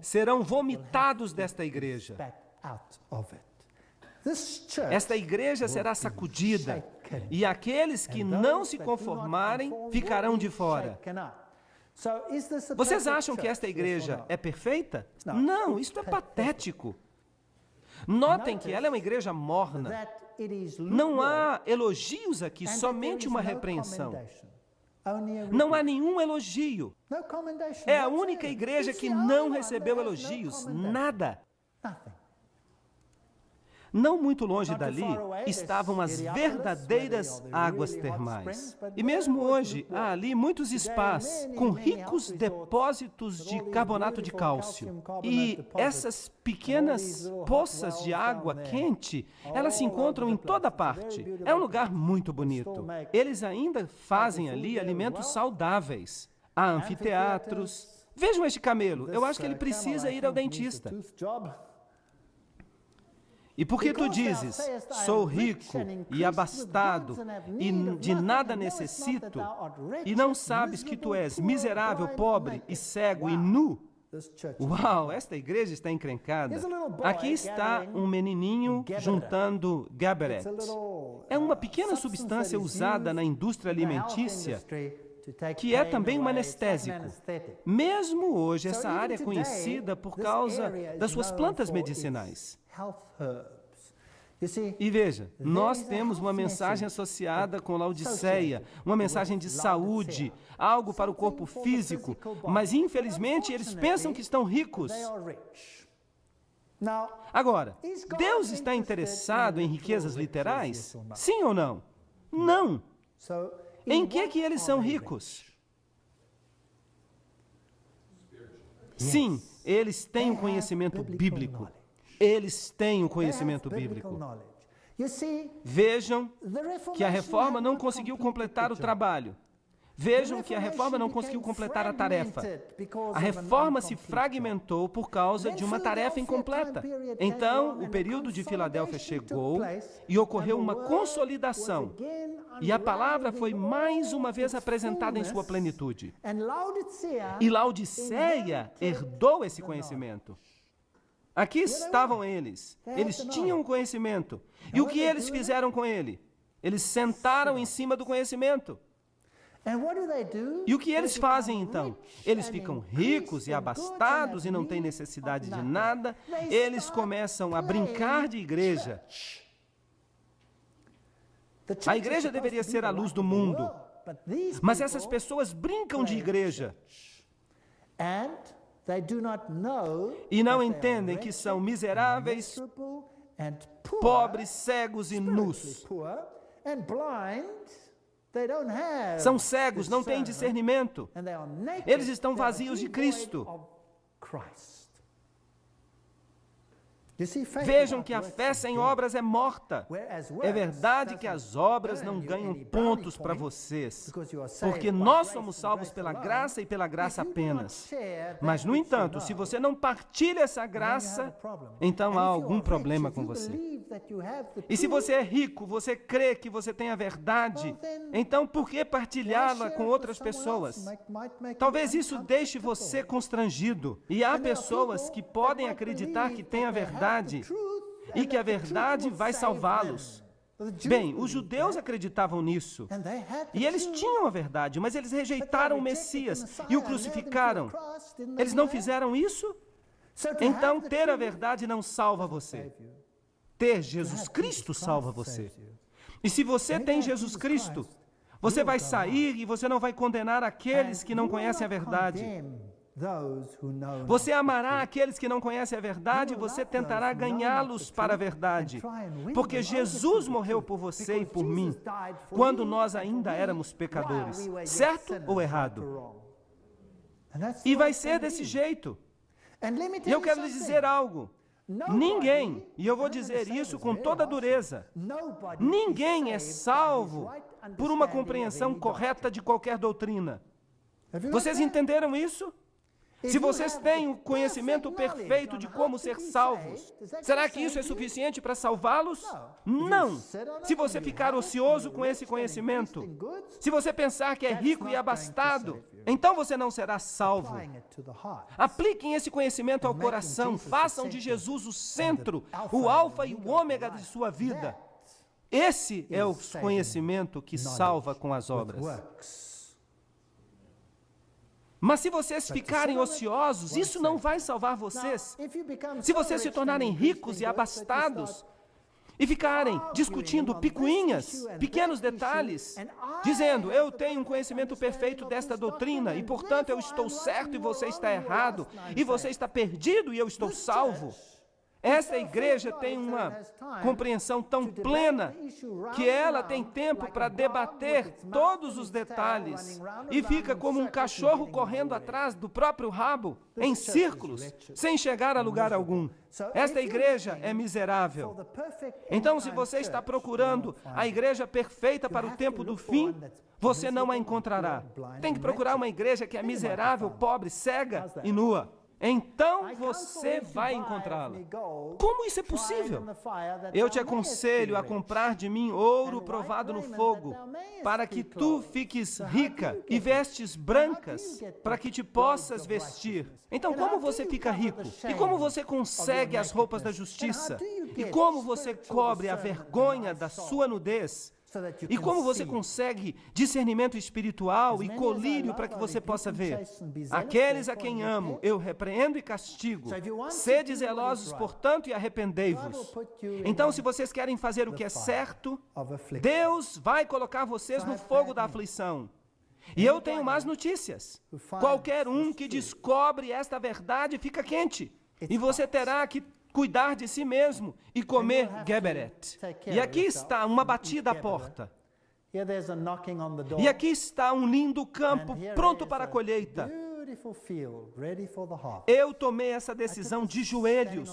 serão vomitados desta igreja. Esta igreja será sacudida, e aqueles que não se conformarem ficarão de fora. Vocês acham que esta igreja é perfeita? Não, isto é patético. Notem que ela é uma igreja morna. Não há elogios aqui, somente uma repreensão. Não há nenhum elogio. É a única igreja que não recebeu elogios, nada. Não muito longe dali estavam as verdadeiras águas termais. E mesmo hoje, há ali muitos spas com ricos depósitos de carbonato de cálcio. E essas pequenas poças de água quente, elas se encontram em toda parte. É um lugar muito bonito. Eles ainda fazem ali alimentos saudáveis. Há anfiteatros. Vejam este camelo. Eu acho que ele precisa ir ao dentista. E porque tu dizes, sou rico e abastado e de nada necessito, e não sabes que tu és miserável, pobre e cego e nu? Uau, esta igreja está encrencada. Aqui está um menininho juntando Gabberet. É uma pequena substância usada na indústria alimentícia que é também um anestésico. Mesmo hoje, essa área é conhecida por causa das suas plantas medicinais. E veja, nós temos uma mensagem associada com Laodiceia, uma mensagem de saúde, algo para o corpo físico, mas infelizmente eles pensam que estão ricos. Agora, Deus está interessado em riquezas literais? Sim ou não? Não. Em que eles são ricos? Sim, eles têm um conhecimento bíblico. Eles têm um conhecimento bíblico. Vejam que a reforma não conseguiu completar o trabalho. Vejam que a reforma não conseguiu completar a tarefa. A reforma se fragmentou por causa de uma tarefa incompleta. Então, o período de Filadélfia chegou e ocorreu uma consolidação. E a palavra foi mais uma vez apresentada em sua plenitude. E Laodiceia herdou esse conhecimento. Aqui estavam eles. Eles tinham o conhecimento. E o que eles fizeram com ele? Eles sentaram em cima do conhecimento. E o que eles fazem então? Eles ficam ricos e abastados e não têm necessidade de nada. Eles começam a brincar de igreja. A igreja deveria ser a luz do mundo. Mas essas pessoas brincam de igreja. E não entendem que são miseráveis, pobres, cegos e nus. São cegos, não têm discernimento. Eles estão vazios de Cristo. Vejam que a fé sem obras é morta. É verdade que as obras não ganham pontos para vocês, porque nós somos salvos pela graça e pela graça apenas. Mas, no entanto, se você não partilha essa graça, então há algum problema com você. E se você é rico, você crê que você tem a verdade, então por que partilhá-la com outras pessoas? Talvez isso deixe você constrangido. E há pessoas que podem acreditar que têm a verdade e que a verdade vai salvá-los. Bem, os judeus acreditavam nisso. E eles tinham a verdade, mas eles rejeitaram o Messias e o crucificaram. Eles não fizeram isso? Então, ter a verdade não salva você. Ter Jesus Cristo salva você. E se você tem Jesus Cristo, você vai sair e você não vai condenar aqueles que não conhecem a verdade. Você amará aqueles que não conhecem a verdade e você tentará ganhá-los para a verdade. Porque Jesus morreu por você e por mim, quando nós ainda éramos pecadores. Certo ou errado? E vai ser desse jeito. E eu quero lhes dizer algo. Ninguém, e eu vou dizer isso com toda dureza, ninguém é salvo por uma compreensão correta de qualquer doutrina. Vocês entenderam isso? Se vocês têm o conhecimento perfeito de como ser salvos, será que isso é suficiente para salvá-los? Não! Se você ficar ocioso com esse conhecimento, se você pensar que é rico e abastado, então você não será salvo. Apliquem esse conhecimento ao coração, façam de Jesus o centro, o alfa e o ômega de sua vida. Esse é o conhecimento que salva com as obras. Mas se vocês ficarem ociosos, isso não vai salvar vocês. Se vocês se tornarem ricos e abastados e ficarem discutindo picuinhas, pequenos detalhes, dizendo, eu tenho um conhecimento perfeito desta doutrina e, portanto, eu estou certo e você está errado, e você está perdido e eu estou salvo. Esta igreja tem uma compreensão tão plena que ela tem tempo para debater todos os detalhes e fica como um cachorro correndo atrás do próprio rabo, em círculos, sem chegar a lugar algum. Esta igreja é miserável. Então, se você está procurando a igreja perfeita para o tempo do fim, você não a encontrará. Tem que procurar uma igreja que é miserável, pobre, cega e nua. Então você vai encontrá-la. Como isso é possível? Eu te aconselho a comprar de mim ouro provado no fogo, para que tu fiques rica, e vestes brancas, para que te possas vestir. Então, como você fica rico? E como você consegue as roupas da justiça? E como você cobre a vergonha da sua nudez? E como você consegue discernimento espiritual e colírio para que você possa ver? Aqueles a quem amo, eu repreendo e castigo. Sede zelosos, portanto, e arrependei-vos. Então, se vocês querem fazer o que é certo, Deus vai colocar vocês no fogo da aflição. E eu tenho más notícias. Qualquer um que descobre esta verdade fica quente. E você terá que cuidar de si mesmo e comer Geberet. E aqui está uma batida à porta. E aqui está um lindo campo pronto para a colheita. Eu tomei essa decisão de joelhos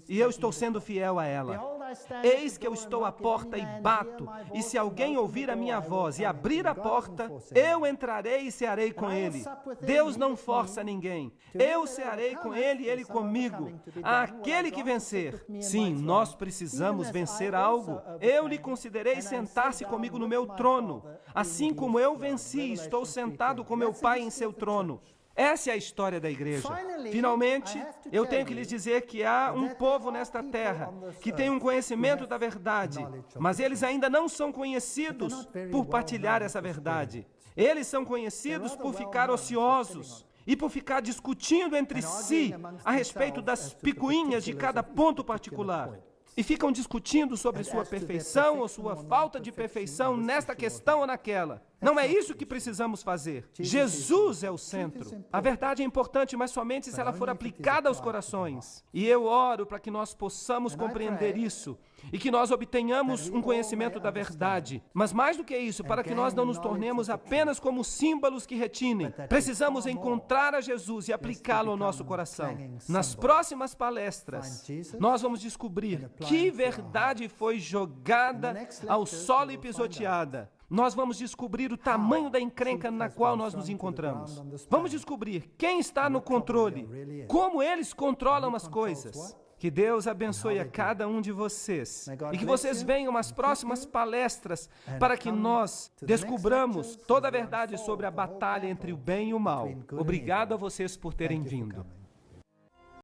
e eu estou sendo fiel a ela. Eis que eu estou à porta e bato, e se alguém ouvir a minha voz e abrir a porta, eu entrarei e cearei com ele. Deus não força ninguém. Eu cearei com ele e ele comigo. Aquele que vencer. Sim, nós precisamos vencer algo. Eu lhe considerei sentar-se comigo no meu trono. Assim como eu venci, estou sentado com meu Pai em seu trono. Essa é a história da igreja. Finalmente, eu tenho que lhes dizer que há um povo nesta terra que tem um conhecimento da verdade, mas eles ainda não são conhecidos por partilhar essa verdade. Eles são conhecidos por ficar ociosos e por ficar discutindo entre si a respeito das picuinhas de cada ponto particular. E ficam discutindo sobre sua perfeição ou sua falta de perfeição nesta questão ou naquela. Não é isso que precisamos fazer. Jesus é o centro. A verdade é importante, mas somente se ela for aplicada aos corações. E eu oro para que nós possamos compreender isso e que nós obtenhamos um conhecimento da verdade. Mas mais do que isso, para que nós não nos tornemos apenas como símbolos que retinem, precisamos encontrar a Jesus e aplicá-lo ao nosso coração. Nas próximas palestras, nós vamos descobrir que verdade foi jogada ao solo e pisoteada. Nós vamos descobrir o tamanho da encrenca na qual nós nos encontramos. Vamos descobrir quem está no controle, como eles controlam as coisas. Que Deus abençoe a cada um de vocês e que vocês venham às próximas palestras para que nós descubramos toda a verdade sobre a batalha entre o bem e o mal. Obrigado a vocês por terem vindo.